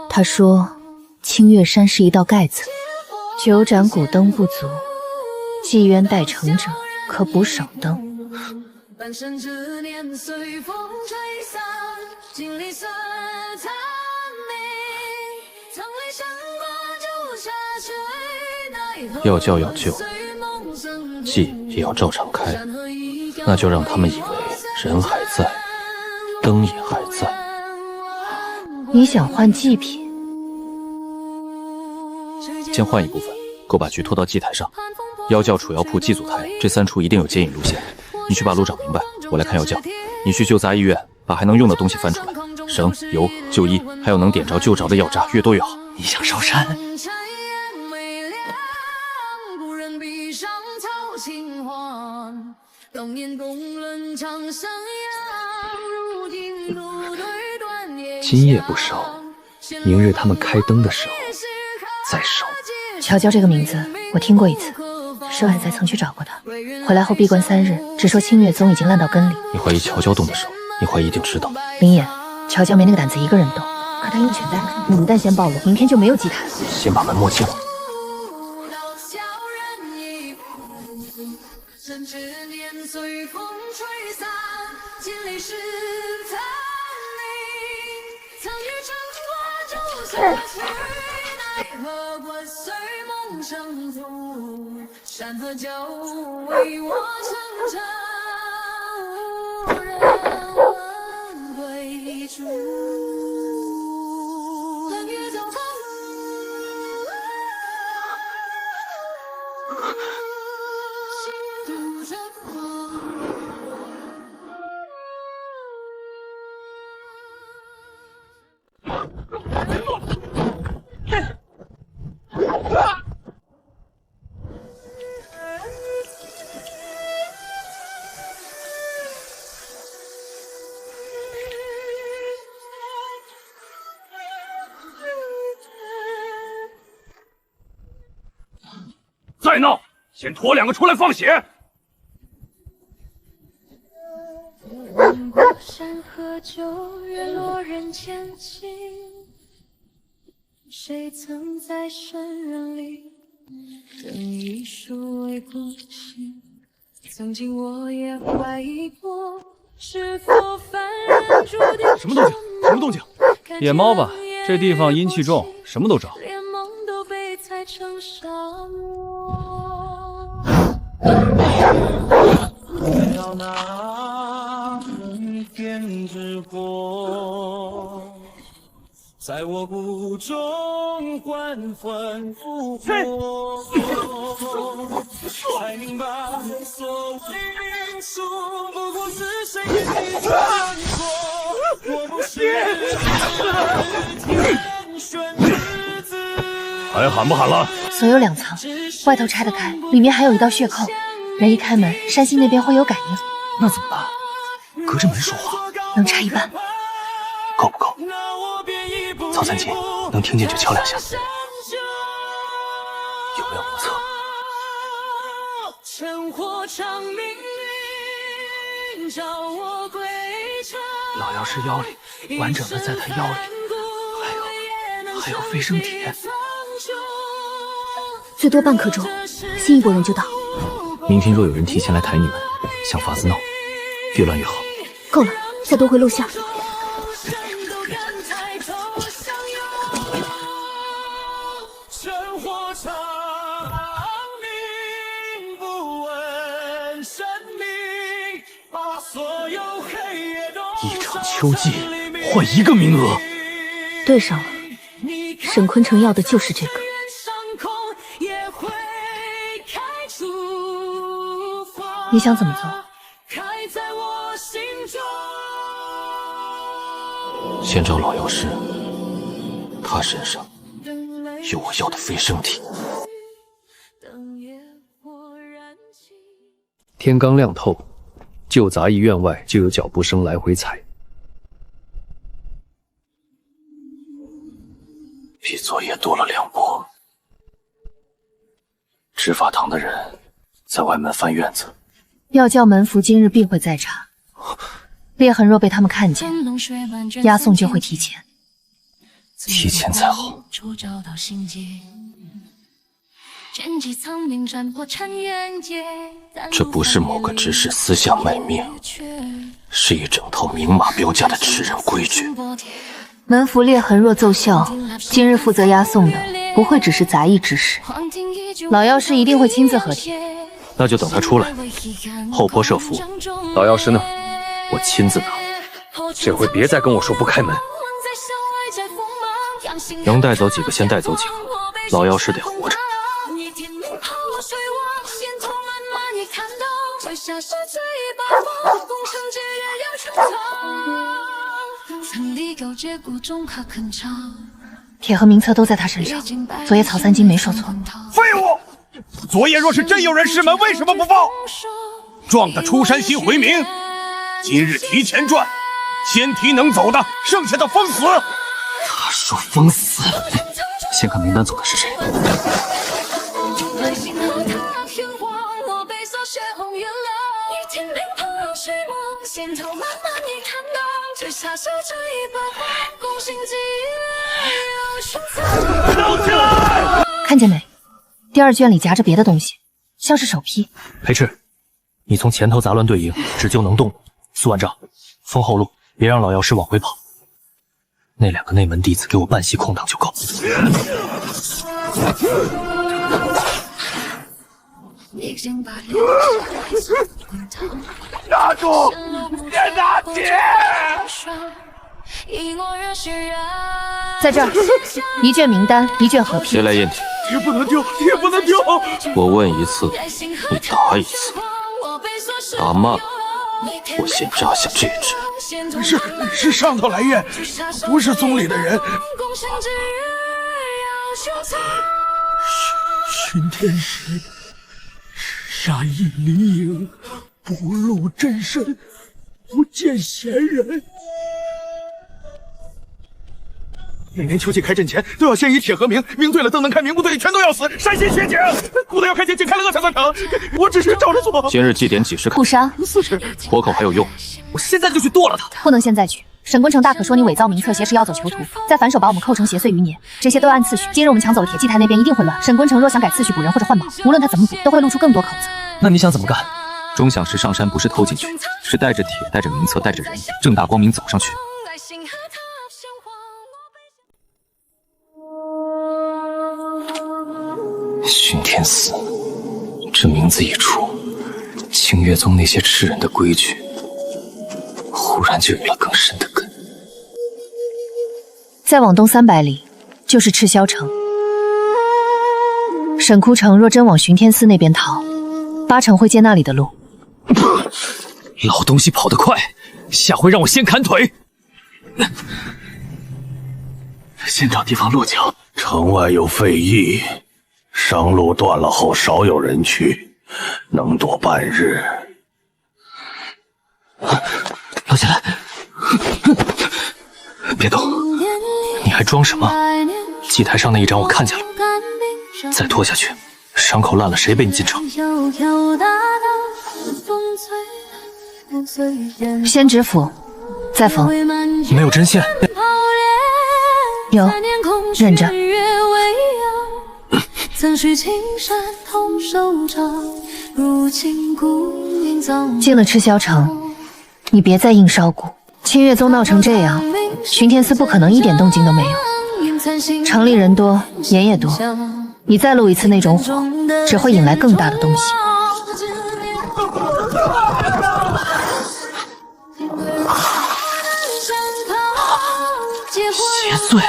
他说清月山是一道盖子，9盏古灯不足，祭渊待成者可补少灯。半生执念随风吹散，经历色贪迷，曾历山挂朱砂垂，奈何要教要救，祭也要照常开。那就让他们以为人还在，灯也还在。你想换祭品？先换一部分，够把局拖到祭台上。妖教、储药铺、祭祖台这3处一定有接引路线。你去把路找明白，我来看药教。你去旧杂医院，把还能用的东西翻出来，绳、油、旧衣，还有能点着就着的药渣，越多越好。你想烧山？今夜不烧，明日他们开灯的时候再烧。乔娇这个名字我听过一次，是晚在曾去找过他，回来后闭关3日，只说清月宗已经烂到根里。你怀疑乔娇动的手，你怀疑一定知道。林野，乔娇没那个胆子一个人动，可他鹰犬在看，你一旦先暴露，明天就没有祭台了。先把门摸清。山河交为我成长，人归处。冷月走风，再闹，先拖2个出来放血。山河旧月落人间情，谁曾在深渊里等一束为孤星？曾经我也怀疑过，是否凡人注定。什么动静？什么动静？野猫吧，这地方阴气重，什么都招。连梦都被踩成沙漠。要那天之火，在我骨中缓缓复活，才明白所谓命数不过是谁眼底穿梭。我不是天选之子。还喊不喊了？所有2层，外头拆得开，里面还有一道血扣，人一开门，山西那边会有感应。那怎么办？隔着门说话，能拆一半，够不够？曹三金，能听见就敲2下。有没有目测？趁火长命运照我归程。老药师腰里完整的在他腰里，还有飞升铁，最多半刻钟，新一波人就到。明天若有人提前来抬你们，想法子闹，越乱越好。够了，再夺回录像。一场秋季换1个名额，对上了。沈坤城要的就是这个。你想怎么做？先找老药师，他身上有我要的飞升体。天刚亮透，旧杂役院外就有脚步声来回踩。比昨夜多了2波。执法堂的人在外门翻院子。药教门符今日必会再查，烈痕若被他们看见，押送就会提前。提前才好。这不是某个执事私下卖命，是一整套明码标价的吃人规矩。门符裂痕若奏效，今日负责押送的不会只是杂役之事，老药师一定会亲自合体。那就等他出来，后坡设伏。老药师呢？我亲自拿。这回别再跟我说不开门。能带走几个先带走几个，老药师得活着。铁盒名册都在他身上，昨夜曹三金没说错。废物！昨夜若是真有人师门，为什么不报？撞得出山新回民，今日提前转，先提能走的，剩下的封死。他说封死，先看名单走的是谁。看见没？第2卷里夹着别的东西，像是手批。裴赤，你从前头杂乱队营只救能动，苏万丈，封后路，别让老药师往回跑。那2个内门弟子给我半息空档就够。打住！别打铁！在这儿，1卷名单，1卷合批。谁来验体？铁不能丢，铁不能丢！我问一次，你答一次。打慢了，我先扎下这只。是上头来验，不是宗里的人。巡天时，杀意离营，不露真身，不见贤人。每年秋季开阵前都要先以铁和铭，铭对了灯能开，铭不对全都要死，山西血井，古代要开井，井开了恶才算成。我只是照着做。今日祭典几时开？不杀40，活口还有用。我现在就去剁了他。不能现在去。沈坤城大可说你伪造名册，挟持要走囚徒，再反手把我们扣成邪祟余孽，这些都按次序。今日我们抢走了铁祭台那边，一定会乱。沈坤城若想改次序补人或者换毛，无论他怎么补，都会露出更多口子。那你想怎么干？钟响石上山不是偷进去，是带着铁、带着名册、带着人，正大光明走上去。巡天司，这名字一出，清月宗那些吃人的规矩，忽然就有了更深的根。再往东300里，就是赤霄城。沈枯城若真往巡天司那边逃，8成会借那里的路。老东西跑得快，下回让我先砍腿。先找地方落脚。城外有废驿，商路断了后少有人去，能躲半日。落下来，别动！你还装什么？祭台上那一掌我看见了，再拖下去，伤口烂了，谁背你进城？先止符，再缝。没有针线。有，忍着。进了赤霄城，你别再硬烧骨。清月宗闹成这样，巡天司不可能一点动静都没有。城里人多，盐也多，你再露一次那种火，只会引来更大的东西。邪祟，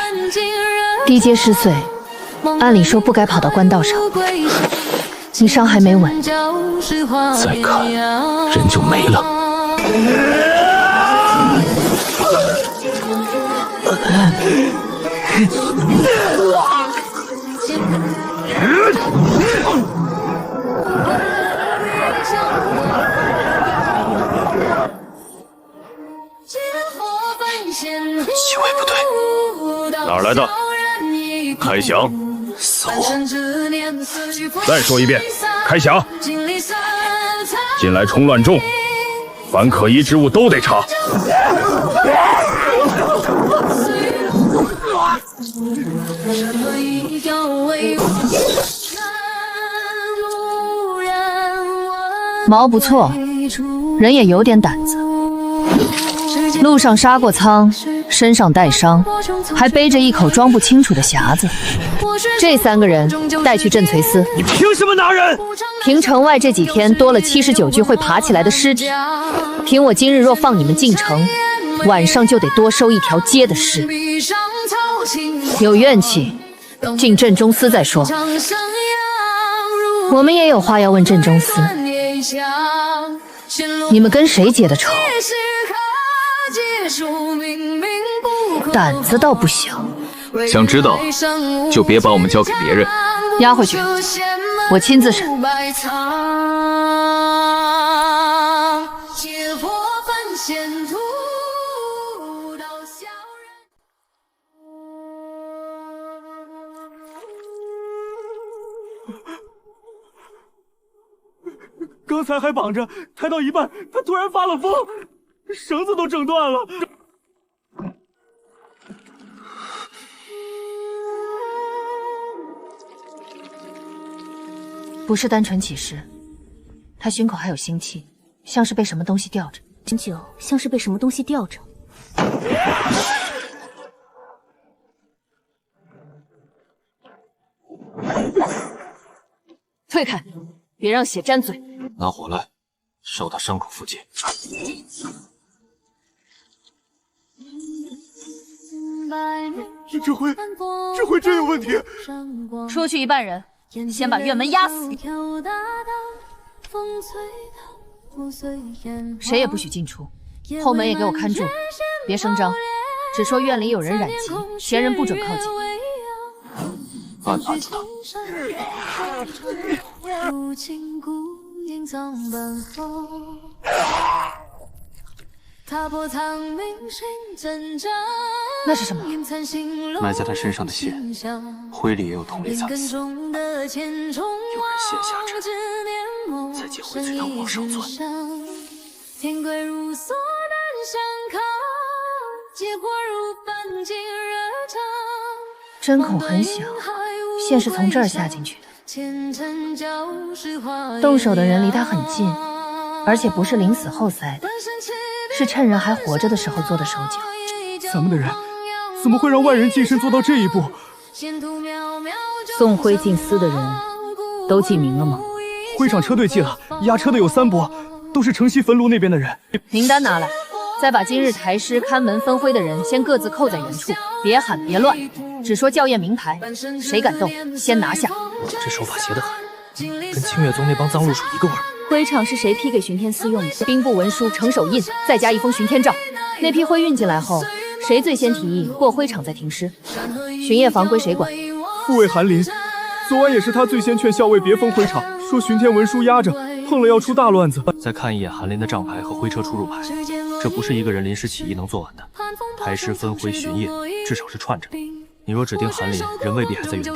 地阶失碎，按理说不该跑到官道上。你伤还没稳，再看人就没了。气味不对，哪儿来的？开降！死货！再说一遍，开降！近来冲乱众，凡可疑之物都得查。毛不错，人也有点胆子。路上杀过仓，身上带伤，还背着一口装不清楚的匣子。这3个人带去镇璀司。你凭什么拿人？凭城外这几天多了79具会爬起来的尸体，凭我今日若放你们进城，晚上就得多收一条街的尸。有怨气，进镇中司再说。我们也有话要问镇中司，你们跟谁结的仇？胆子倒不小。想知道就别把我们交给别人。押回去，我亲自审。刚才还绑着，抬到一半，他突然发了疯，绳子都整断了。不是单纯起尸，他胸口还有腥气，像是被什么东西吊着。很久，像是被什么东西吊着。退开，别让血沾嘴。拿火来，烧他伤口附近。这回真有问题。出去一半人，先把院门压死。谁也不许进出，后门也给我看住，别声张，只说院里有人染疾，前人不准靠近。按案子的。那是什么？埋在他身上的线，灰里也有同类参差。有人陷下针，再借回翠藤往上钻。天归如梭难相抗，结果如焚尽热肠。针孔很小，线是从这儿下进去的。动手的人离他很近，而且不是临死后塞的，是趁人还活着的时候做的手脚。咱们的人怎么会让外人近身做到这一步？宋辉进司的人都记名了吗？会场车队记了，押车的有3波，都是城西坟庐那边的人。名单拿来，再把今日抬尸看门分灰的人先各自扣在原处，别喊别乱，只说校验名牌，谁敢动先拿下。这手法邪得很，跟清月宗那帮脏路数一个味儿。徽场是谁批给巡天司用的？兵部文书、成手印，再加一封巡天诏。那批灰运进来后，谁最先提议过徽场再停尸？巡夜房归谁管？护卫韩林，昨晚也是他最先劝校尉别封徽场，说巡天文书压着，碰了要出大乱子。再看一眼韩林的账牌和徽车出入牌，这不是一个人临时起意能做完的。抬尸分徽巡夜，至少是串着的。你若指定韩林，人未必还在原地，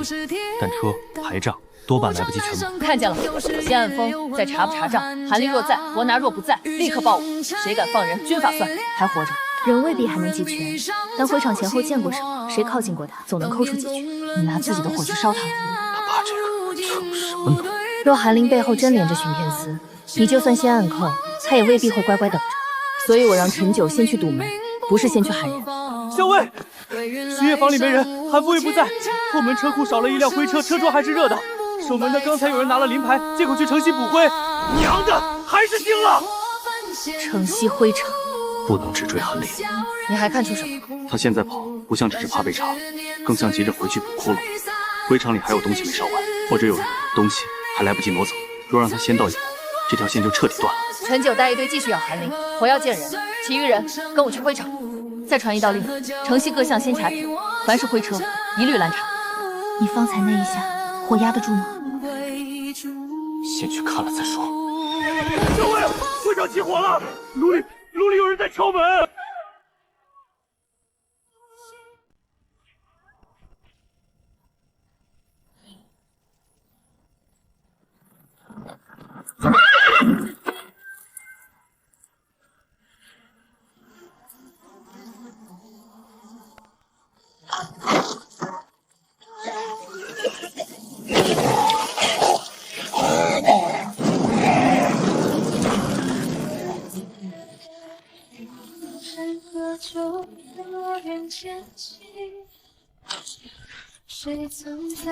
但车牌账多半来不及全部。看见了，先按封，再查不查账。韩林若在，伯拿；若不在，立刻报我。谁敢放人，军法算。还活着，人未必还没记全，但会场前后见过什么，谁靠近过他，总能抠出几句。你拿自己的火去烧他。他怕这个蹭什么呢？若韩林背后真连着巡天司，你就算先按扣，他也未必会乖乖等着。所以我让陈九先去堵门，不是先去喊人。校尉，巡夜房里没人，韩副尉不在，后门车库少了一辆灰车，车桩还是热的。守门的刚才有人拿了临牌，借口去城西补灰。娘的，还是醒了！城西灰场不能只追韩林。你还看出什么？他现在跑，不像只是怕被查，更像急着回去补窟窿。灰场里还有东西没烧完，或者有人东西还来不及挪走。若让他先到一步，这条线就彻底断了。陈九带一队继续咬韩林，我要见人，其余人跟我去灰场。再传一道令，城西各巷先卡铁，凡是灰车一律拦查。你方才那一下，火压得住吗？先去看了再说。校尉，会场起火了，炉里有人在敲门。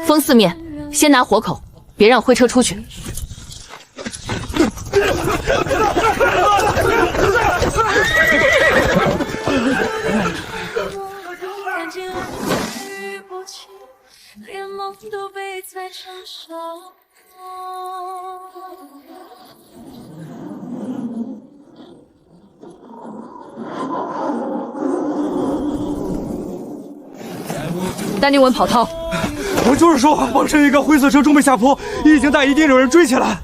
封四面，先拿火口，别让灰车出去。连梦都被踩成沙。丹宁文跑逃，我就是说，王晨一个灰色车终被下坡，一经带一定有人追起来。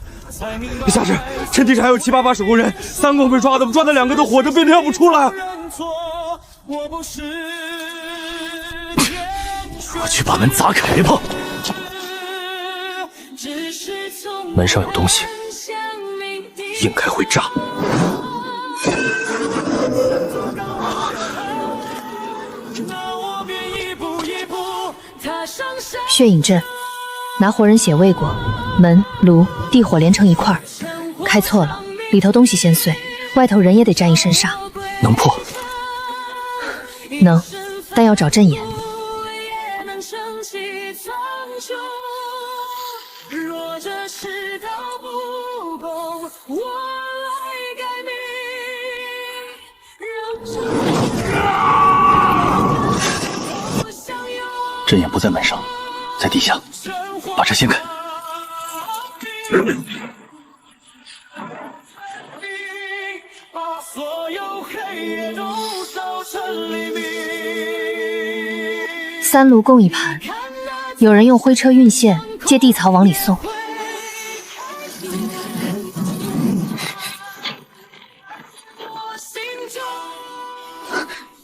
下至趁地上还有7、8把守宫人，3共被抓的2个都活着，被跳不出来。我去把门砸开吧。门上有东西，应该会炸。血影阵，拿活人血喂过，门、炉、地火连成一块，开错了，里头东西先碎，外头人也得沾一身煞。能破？能，但要找阵眼。若这世道不公，我来改命。阵眼不在门上，在地下，把这掀开。把所有黑夜都烧成黎明。3炉共一盘，有人用灰车运线，借地槽往里送。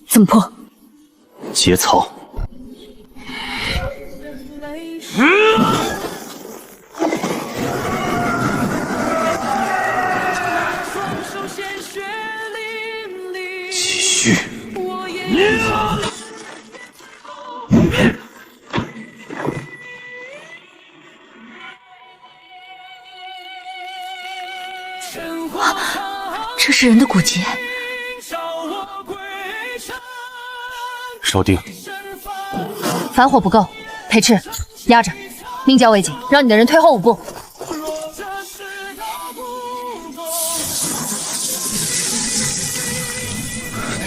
怎么破？节操。继续。这是人的骨节。少丁，反火不够，裴赤，压着，命交为警，让你的人退后5步。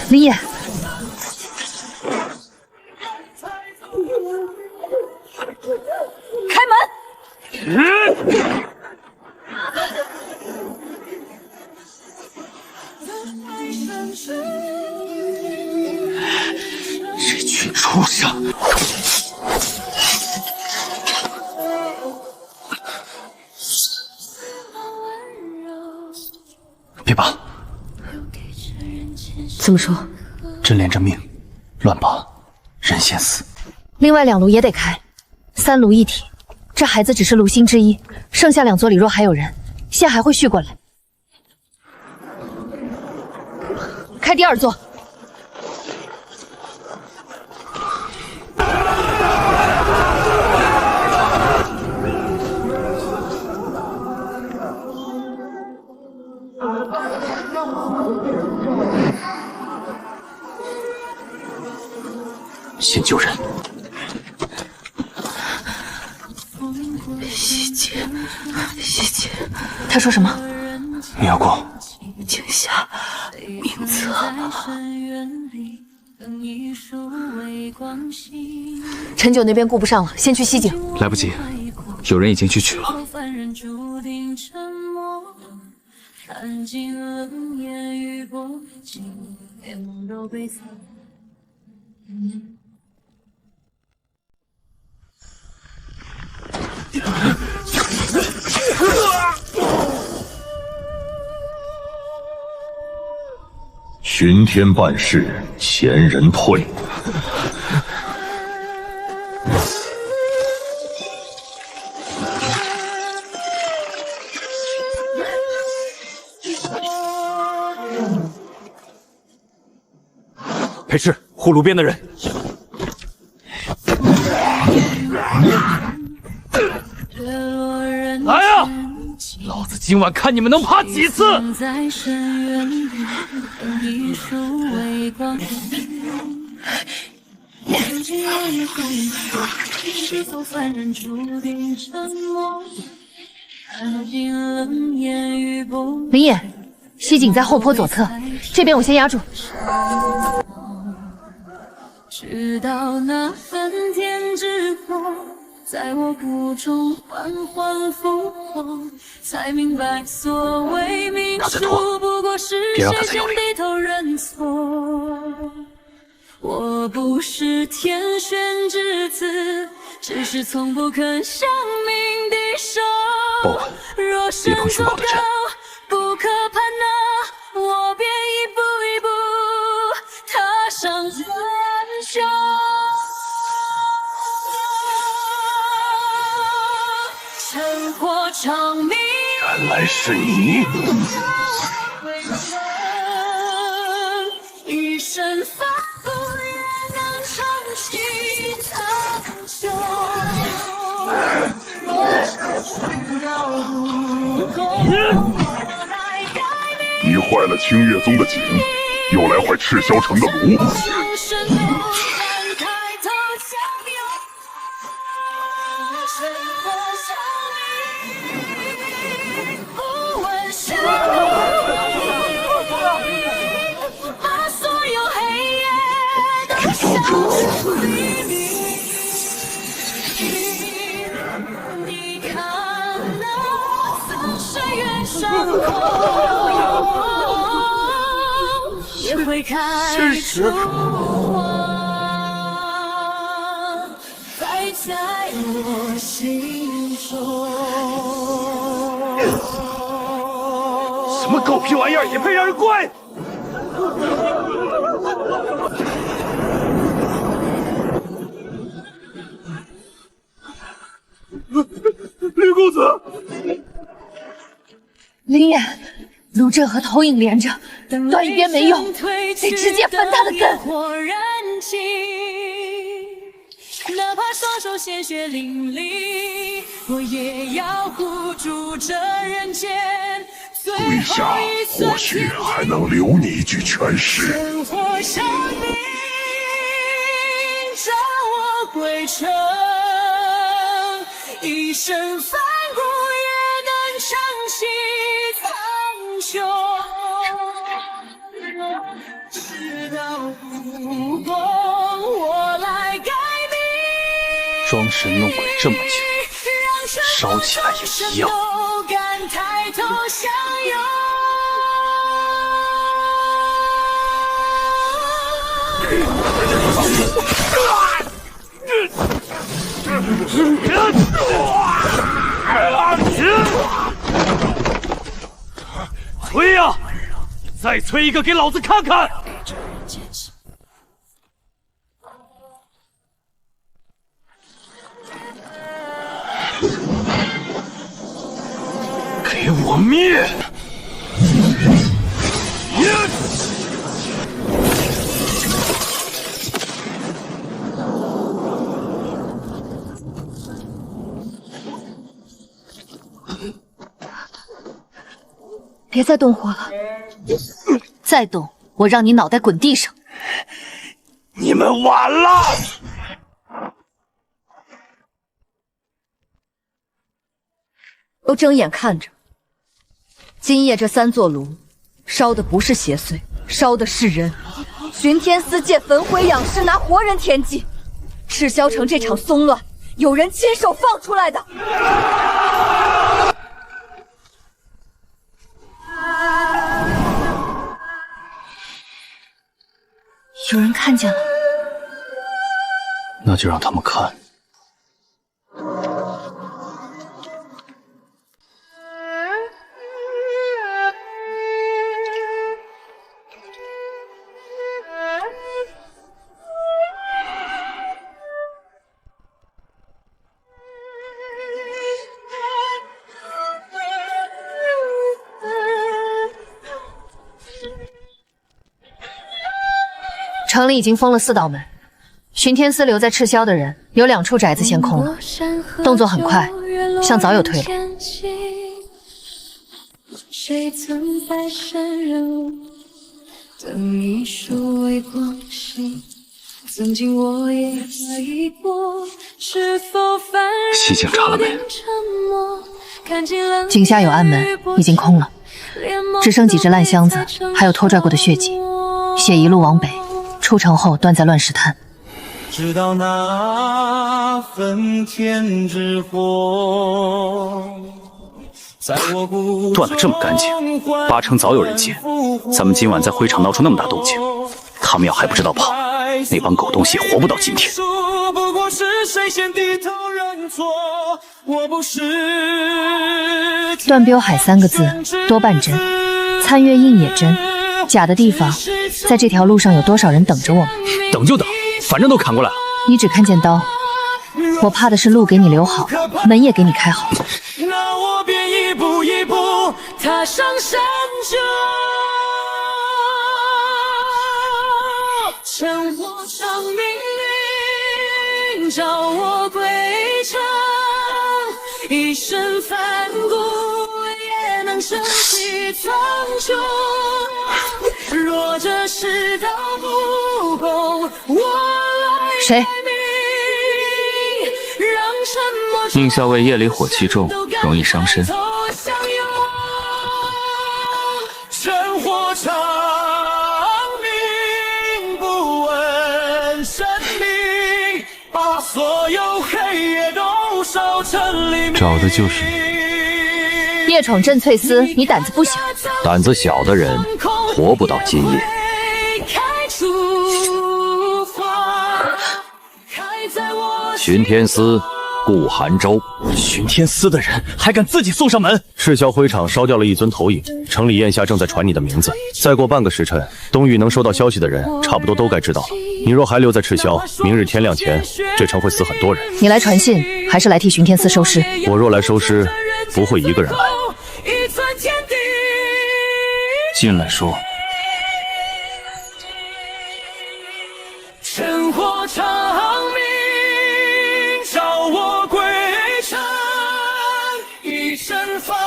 林野，开门！这群畜生！别拔！怎么说？朕连着命，乱拔，人先死。另外2炉也得开，3炉一体。这孩子只是炉心之一，剩下2座里若还有人，线还会续过来。开第2座。先救人。西姐，西姐，他说什么？苗光，请下名册。陈九那边顾不上了，先去西井。来不及，有人已经去取了。看尽冷眼与薄情，连梦都被藏。巡天办事，前人退。裴赤，护炉边的人。来呀！老子今晚看你们能爬几次！林野，西井在后坡左侧，这边我先压住。直到那phần天之后，在我骨中缓缓复活，才明白所谓命数不过是谁先低头认错。我不是天选之子，只是从不肯向命低手。若身走高，不可攀那，我便一步一步踏上人生。尘火长鸣，原来是你！一身凡夫也能撑起苍穹。你坏了清月宗的景，又来坏赤霄城的炉。把所有黑夜都消除黎明，你看那从深渊上空，也会开出花，摆在我心中。什么狗屁玩意儿也配让人跪？公子。灵眼，卢震和投影连着，断一边没用，得直接分他的根。哪怕双手鲜血淋漓，我也要护住这人间最跪下，或许还能留你一句全尸。生活生命，让我归程，一身凡骨也能撑起苍穹。直到不公，我来改。装神弄鬼这么久，烧起来也一样。催呀！再催一个给老子看看！给我灭！别再动火了，再动我让你脑袋滚地上！你们晚了！都睁眼看着，今夜这3座炉烧的不是邪祟，烧的是人。巡天司借焚毁养尸，拿活人填祭。赤霄城这场松乱，有人亲手放出来的。有人看见了，那就让他们看。城里已经封了4道门，巡天司留在赤霄的人有2处宅子先空了，动作很快，像早有退路。谁曾在深入等一束微光心，曾经我也怀疑过，是否凡西境查了没？井下有暗门，已经空了，只剩几只烂箱子，还有拖拽过的血迹，血一路往北。出城后断在乱石滩，直到那份天之火，断了这么干净，8成早有人接。咱们今晚在会场闹出那么大动静，他们要还不知道跑，那帮狗东西活不到今天。不过是谁先低头认错，我不是。断标海3个字多半真，参阅印也真。假的地方，在这条路上有多少人等着我们？等就等，反正都砍过来了。你只看见刀，我怕的是路给你留好，门也给你开好。那我便一步一步踏上山丘，趁火长命运照我归程，一身凡骨也能撑起苍穹。若这世道不公，我来谁？宁校尉夜里火气重，容易伤身。趁火长命，不问生命，把所有黑夜都烧成黎明。找的就是你。夜闯镇翠司，你胆子不小。胆子小的人活不到今夜。巡天司顾寒舟，巡天司的人还敢自己送上门？赤霄灰场烧掉了1尊投影，城里眼下正在传你的名字。再过半个时辰，东域能收到消息的人差不多都该知道了。你若还留在赤霄，明日天亮前，这城会死很多人。你来传信，还是来替巡天司收尸？我若来收尸，不会一个人来。进来说。趁火长明，召我归程，一身翻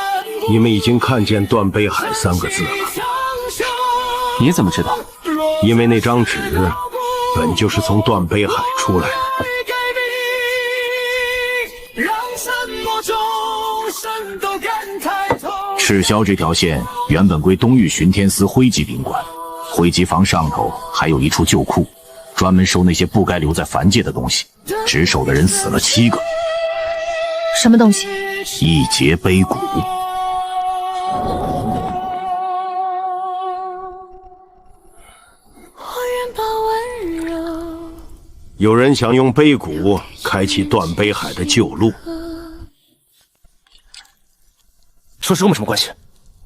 滚。你们已经看见断背海3个字了。你怎么知道？因为那张纸本就是从断背海出来的。赤霄这条线原本归东域巡天司灰级领管，灰级房上头还有一处旧库，专门收那些不该留在凡界的东西。值守的人死了7个。什么东西？一节碑骨。有人想用碑骨开启断背海的旧路。说是我们什么关系？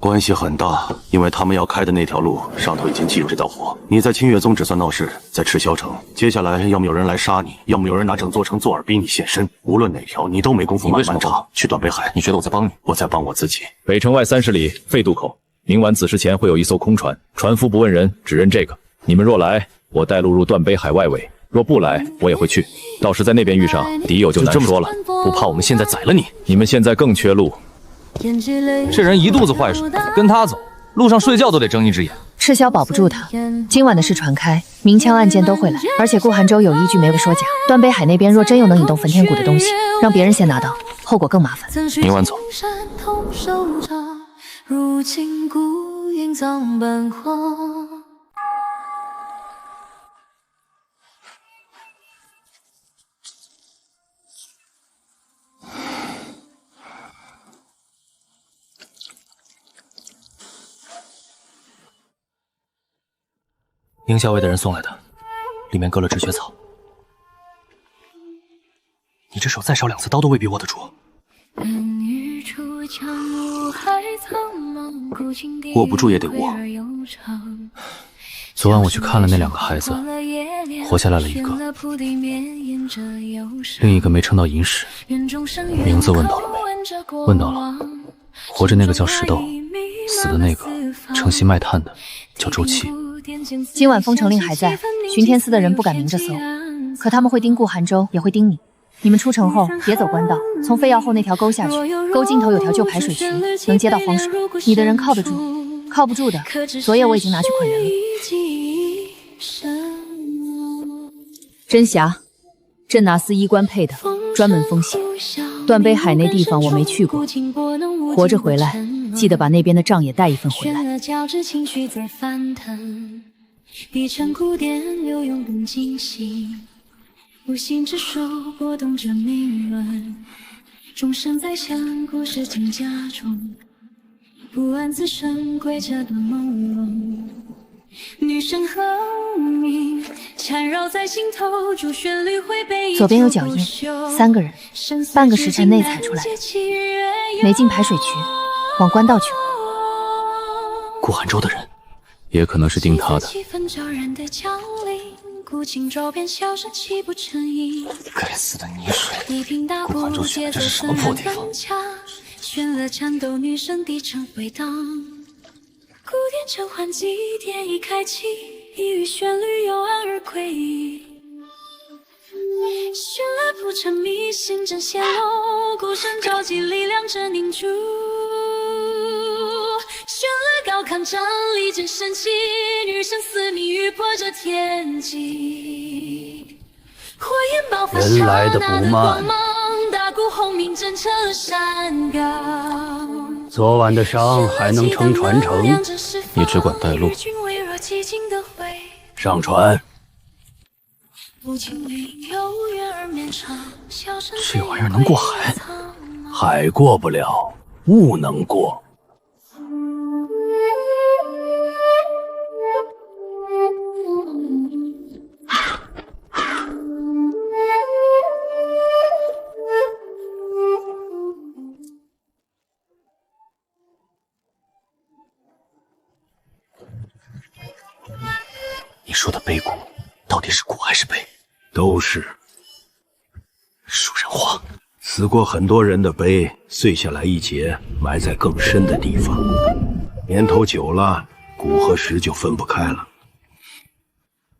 关系很大，因为他们要开的那条路上头已经记入这道火。你在清月宗只算闹事，在赤霄城，接下来要么有人来杀你，要么有人拿整座城做饵逼你现身。无论哪条，你都没工夫慢慢找。去断背海，你觉得我在帮你？我在帮我自己。北城外30里废渡口，明晚子时前会有一艘空船，船夫不问人，只认这个。你们若来，我带路入断背海外围；若不来，我也会去。到时在那边遇上敌友就难说了。不怕我们现在宰了你？你们现在更缺路。这人一肚子坏水，跟他走，路上睡觉都得睁一只眼。赤霄保不住他，今晚的事传开，明枪暗箭都会来。而且顾寒舟有依据没被说假，断背海那边若真有能引动焚天谷的东西，让别人先拿到，后果更麻烦。明晚走。如今孤影葬奔荒。宁校尉的人送来的，里面搁了止血草。你这手再烧2次刀都未必握得住。握不住也得握。昨晚我去看了那2个孩子，活下来了一个，另一个没撑到寅时。名字问到了没？问到了。活着那个叫石斗，死的那个城西卖炭的叫周七。今晚封城令还在，巡天司的人不敢明着搜，可他们会盯顾寒舟，也会盯你。你们出城后别走官道，从飞药后那条沟下去，沟尽头有条旧排水渠，能接到荒水。你的人靠得住，靠不住的，昨夜我已经拿去捆人了。真匣，镇拿司医官配的，专门封血。断背海那地方我没去过，活着回来，记得把那边的账也带一份回来。比成古典流涌更惊喜，无心之手拨动着命轮，众生在想故事情家中，不安自身归着的朦胧。女声哼鸣缠绕在心头，主旋律会被左边有脚印，3个人，半个时辰内踩出来的，没进排水渠，往官道去。顾寒舟的人，也可能是盯他的。该死的泥水！顾寒舟选的这是什么破地方？旋了颤抖，女声低沉回荡。古典召唤祭典已开启，一语旋律幽暗而诡异。绚烂铺陈迷信正显露，鼓声召集力量正凝住。绚烂高亢张力正升起，女声嘶鸣欲破这天际。火焰爆发人来的不慢，大鼓轰鸣震彻了山岗。昨晚的伤还能撑传承？你只管带路。上船。这玩意儿能过海？海过不了，雾能过。你说的碑骨到底是鼓还是碑？都是。说人话。死过很多人的碑，碎下来一截，埋在更深的地方。年头久了，骨和石就分不开了。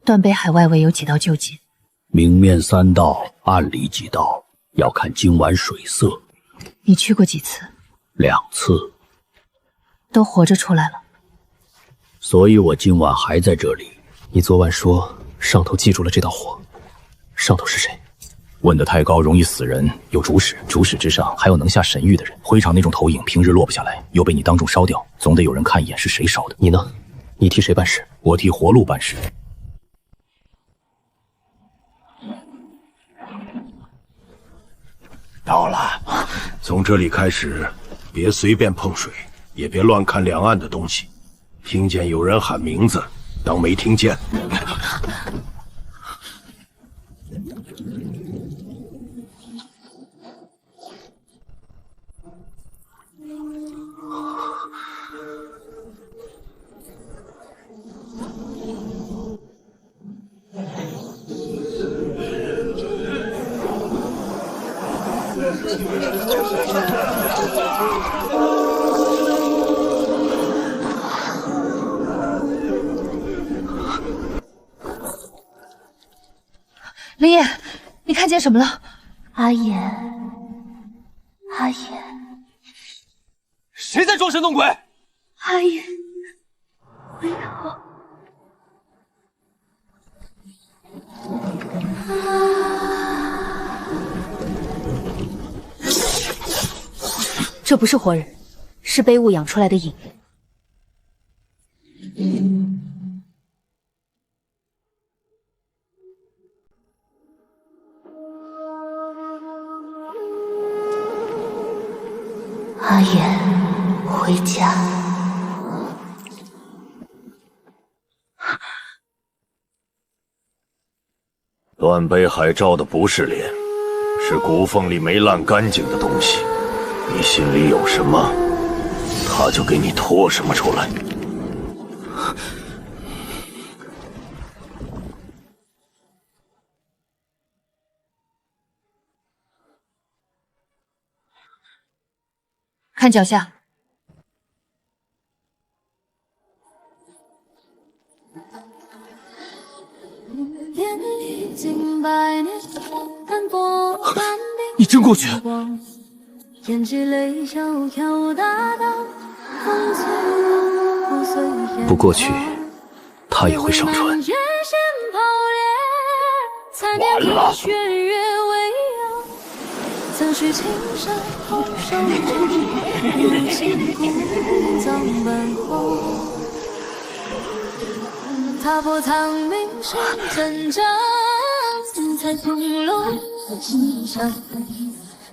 断碑海外围有几道旧迹？明面3道，暗里几道，要看今晚水色。你去过几次？2次。都活着出来了。所以我今晚还在这里。你昨晚说上头记住了这道火，上头是谁？问得太高容易死人，有主使，主使之上还有能下神谕的人。会场那种投影平日落不下来，又被你当众烧掉，总得有人看一眼是谁烧的。你呢？你替谁办事？我替活路办事。到了，从这里开始，别随便碰水，也别乱看两岸的东西。听见有人喊名字，当没听见。林野，你看见什么了？阿言，阿言，谁在装神弄鬼？阿言，回头。这不是活人，是被物养出来的影。阿言，回家。断碑海照的不是脸，是骨缝里没烂干净的东西。你心里有什么，他就给你拖什么出来。看脚下。你真过去？不过去，他也会上船。完了！曾许青山红手指，如今故葬奔后。踏破苍冥是真真，才从容心上。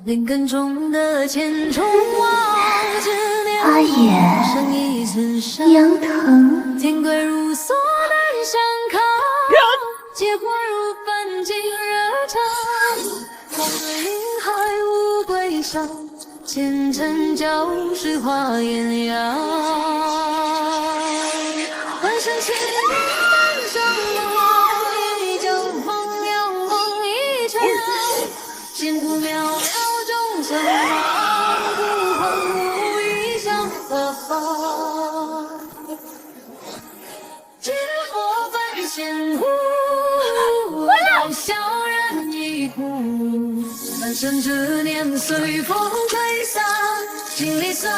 灵根中的千重望，执念阿言，生一寸伤。杨腾，天归如梭难相抗，劫火如焚尽热肠。黄河银海无归乡，前尘旧事化艳阳。万生千里上路，一江风摇晃一程，前途渺渺众生望，孤魂无意向何方？只火焚仙湖，道小人一哭。半生执念随风吹散，心里酸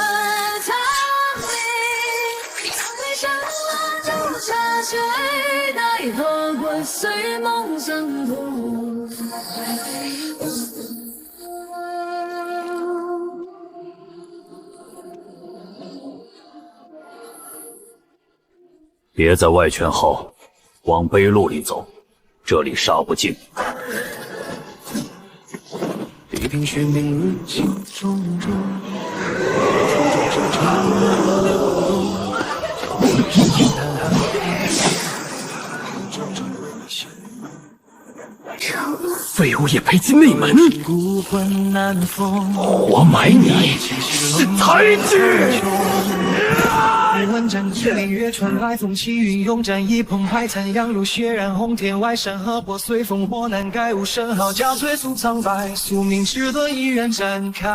苍冥。苍眉山河旧茶水，奈何鬼随梦生途。别在外圈耗，往北路里走，这里杀不尽。地平玄冥日记中中，废物也配进内门？活埋你是抬举！问斩一岭月传来风起云涌，战一澎湃残阳如血染红天外，山河破碎烽火难盖，无声号角催促苍白，宿命之盾依然展开。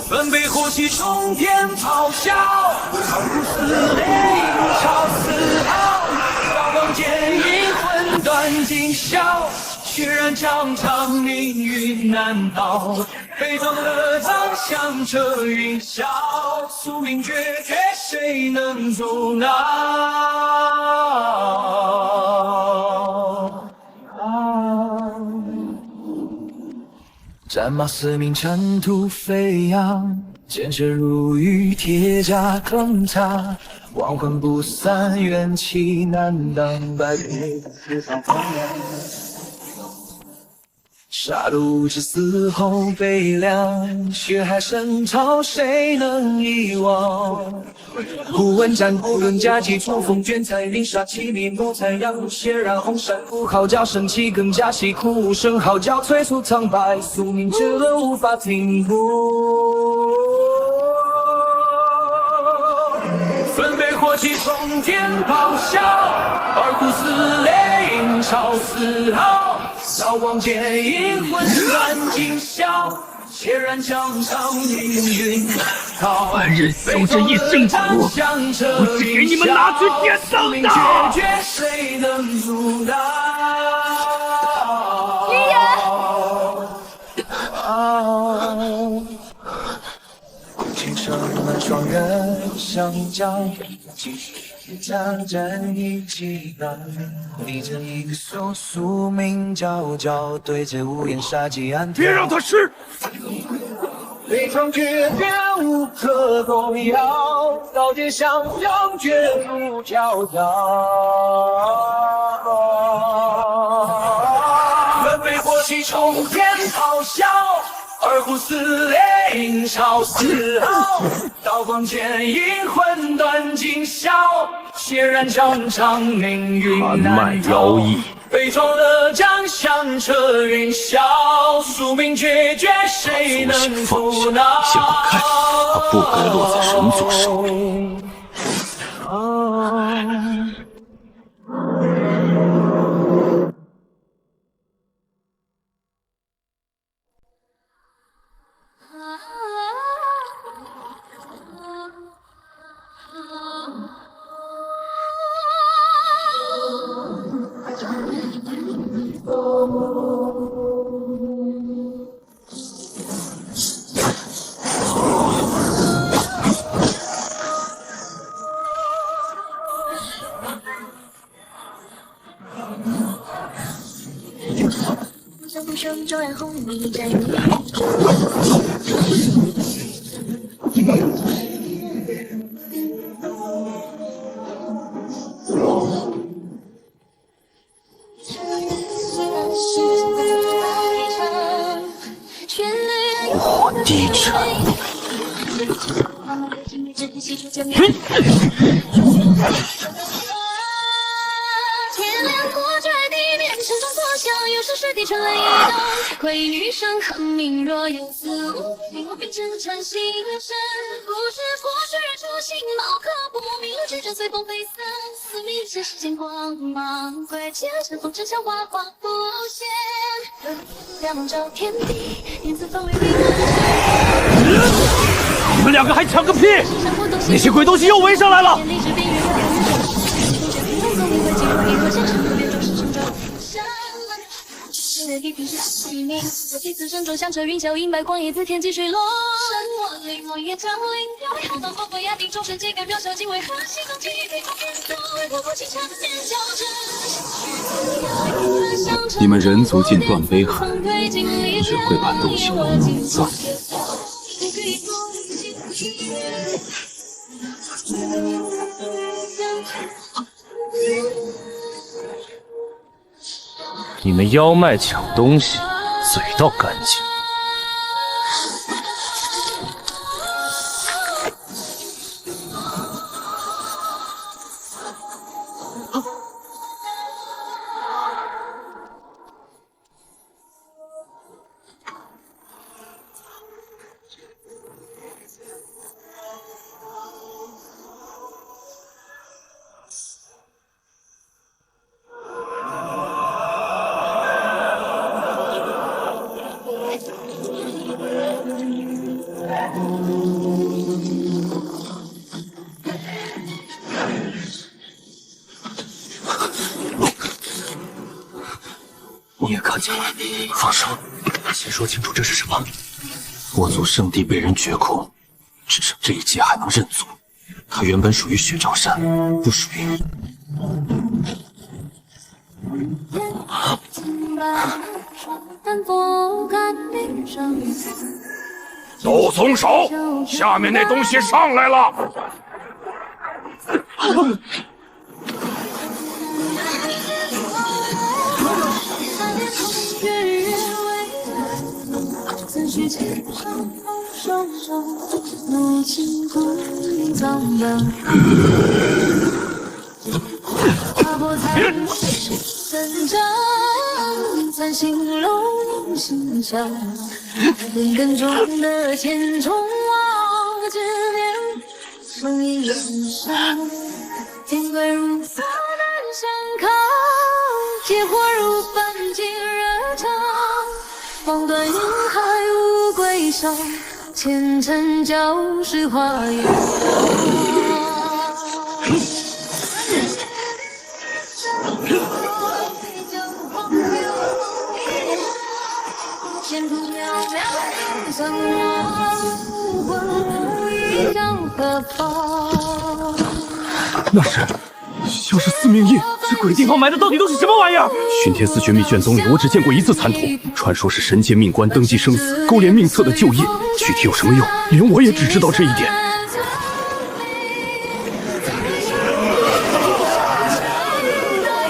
分贝火气冲天咆哮，二虎撕裂影潮嘶号，刀光剑影魂断尽霄，血染疆场命运难保，悲壮的长响彻云霄，宿命决绝谁能阻挠？战马嘶鸣，尘土飞扬，剑射如雨，铁甲铿锵，亡魂不散，元气难当，百变世上风凉。杀戮至死后悲凉，血海深潮，谁能遗忘？忽闻战鼓论甲戟，冲锋卷彩云杀气，面目残阳如血染红山谷，号角升起更加凄苦，无声号角催促苍白，宿命之轮无法停步。分贝火气冲天咆哮，二虎撕裂影潮嘶号，刀光剑影魂断尽霄，血染疆场命运涛。万人修这一生苦，我是给你们拿去典当的。决绝谁能阻挡？李野。青城门双人相交，将战一起荡，逆着一个手，宿命皎皎，对着无言杀机暗跳。别让他失！非常决绝无可动摇，刀剑相交，绝路迢迢。分贝火气冲天咆哮，二虎撕裂影潮嘶号，刀光剑影魂断尽霄，血染疆场命运难逃。悲壮的将相彻云霄，宿命决绝谁能阻挠？先滚开，他不该落在人族手里。不生骤然轰鸣，战于我低沉。天亮过在地面，沉重破晓，有时是地沉泪一动。愧女生恨命若有似无，令我变成禅心神。不是过去人初心，貌可不明，只针随风飞散。死命是世间光芒，归剑尘封真相，花花不现。两梦照天地，言辞风雨冰。你们两个还抢个屁！那些鬼东西又围上来了！地平是虚名，我弟子身中响彻云霄，银白光叶自天际水落。山我灵，我也降临，浩荡烽火压定众生，皆敢渺小，今为何心中气飞冲天走，为何不起长剑交战？你们人族进断碑海，只会把东西弄乱。你们妖脉抢东西，嘴倒干净。家了，放手。先说清楚这是什么。我族圣地被人掘空，只剩这一劫还能认祖。它原本属于雪照山，不属于。都松手！下面那东西上来了！残星笼心上，灵根中的千重望，执念生意人生，天归如此难相抗，劫火如焚尽热肠，望断云海无归上，前尘教是花影。前途渺渺，向我魂无意向何方？那是，像是司命印。这鬼地方埋的到底都是什么玩意儿？巡天寺绝密卷宗里，我只见过一次残图，传说是神界命官登记生死，勾连命册的旧印。具体有什么用，连我也只知道这一点。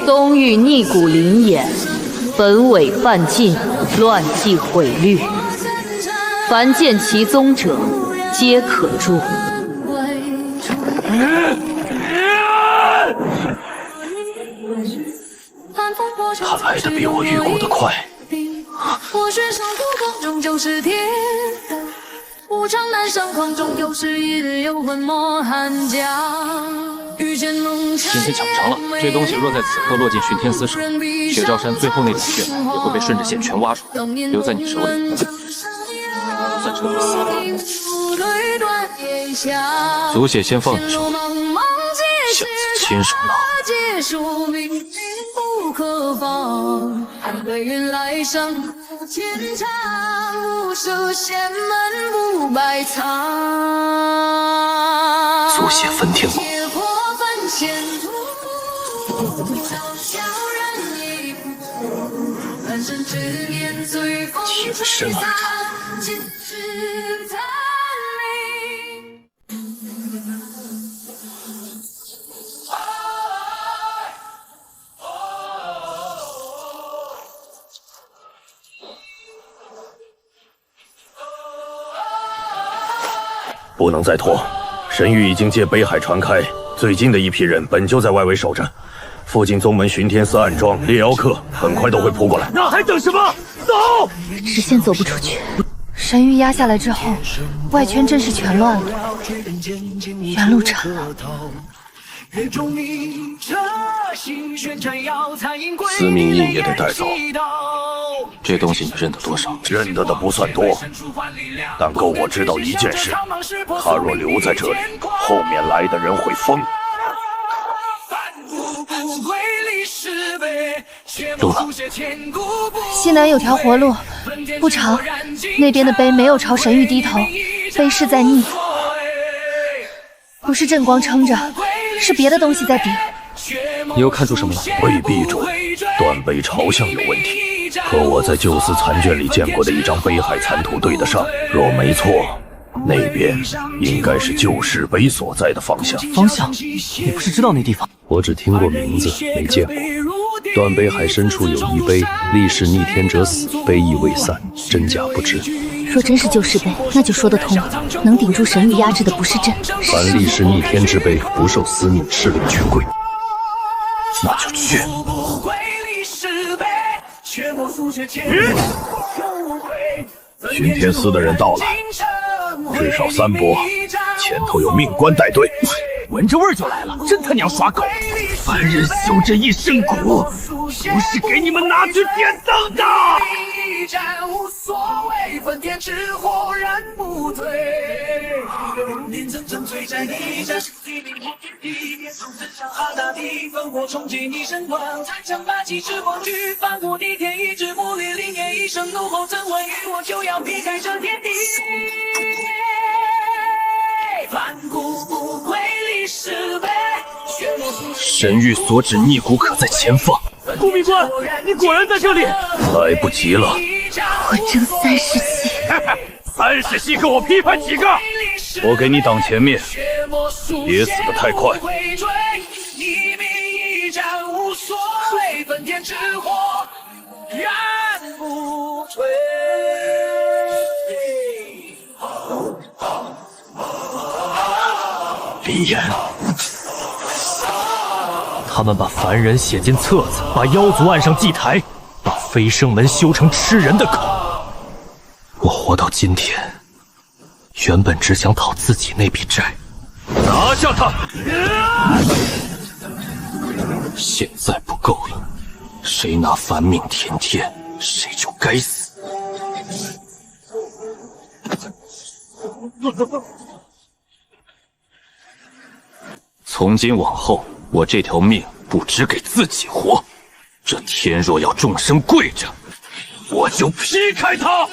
东域逆古灵眼，本伪犯禁，乱纪毁律。凡见其宗者，皆可诛。他来的比我预估的快。我选上古光终究是天道，无常难上况终究是一幽魂莫寒江。遇见梦今天抢不成了，这东西若在此刻落进巡天司手，雪照山最后那点血脉也会被顺着线全挖出来，留在你手里，算彻底死了。族血先放你手里，小子亲手挠。不可防，寒归云来生，千场无数仙门不百藏。族血焚天谷。挺身而战。不能再拖，神域已经借北海传开，最近的一批人本就在外围守着，附近宗门巡天司暗桩、猎妖客很快都会扑过来。那还等什么？走！直线走不出去，神域压下来之后，外圈阵势全乱了，原路斩了。司命印也得带走。这东西你认得多少？认得的不算多，但够我知道一件事：他若留在这里，后面来的人会疯。路了，西南有条活路，不长，那边的碑没有朝神域低头，碑势在逆，不是阵光撑着，是别的东西在顶。你又看出什么了？未必准，断碑朝向有问题，和我在旧寺残卷里见过的一张北海残图对得上。若没错，那边应该是旧石碑所在的方向。方向？你不是知道那地方？我只听过名字，没见过。断北海深处有一碑，历世逆天者死，碑意未散，真假不知。若真是旧石碑，那就说得通了。能顶住神域压制的不是阵，凡历世逆天之碑，不受司命敕令权贵。那就去。巡天司的人到了，至少3波，前头有命官带队。闻着味儿就来了，真他娘耍狗！凡人修这一身苦，不是给你们拿去点灯的。无所谓，焚天之火燃不退。好大地烽火冲击你身光，残枪霸气之光举，翻覆逆天一指木裂凛冽一声怒吼，怎会与我就要劈开这天地？反骨不愧历史碑，神谕所指，逆骨可在前方。顾秘官，你果然在这里！来不及了，我争30系，30系跟我批判几个？我给你挡前面，别死得太快。一命一战无所谓，奔天之火燃不退。林岩，他们把凡人写进册子，把妖族按上祭台，把飞升门修成吃人的口。我活到今天，原本只想讨自己那笔债。拿下他！现在不够了，谁拿凡命填天，谁就该死。从今往后，我这条命不只给自己活，这天若要众生跪着，我就劈开他！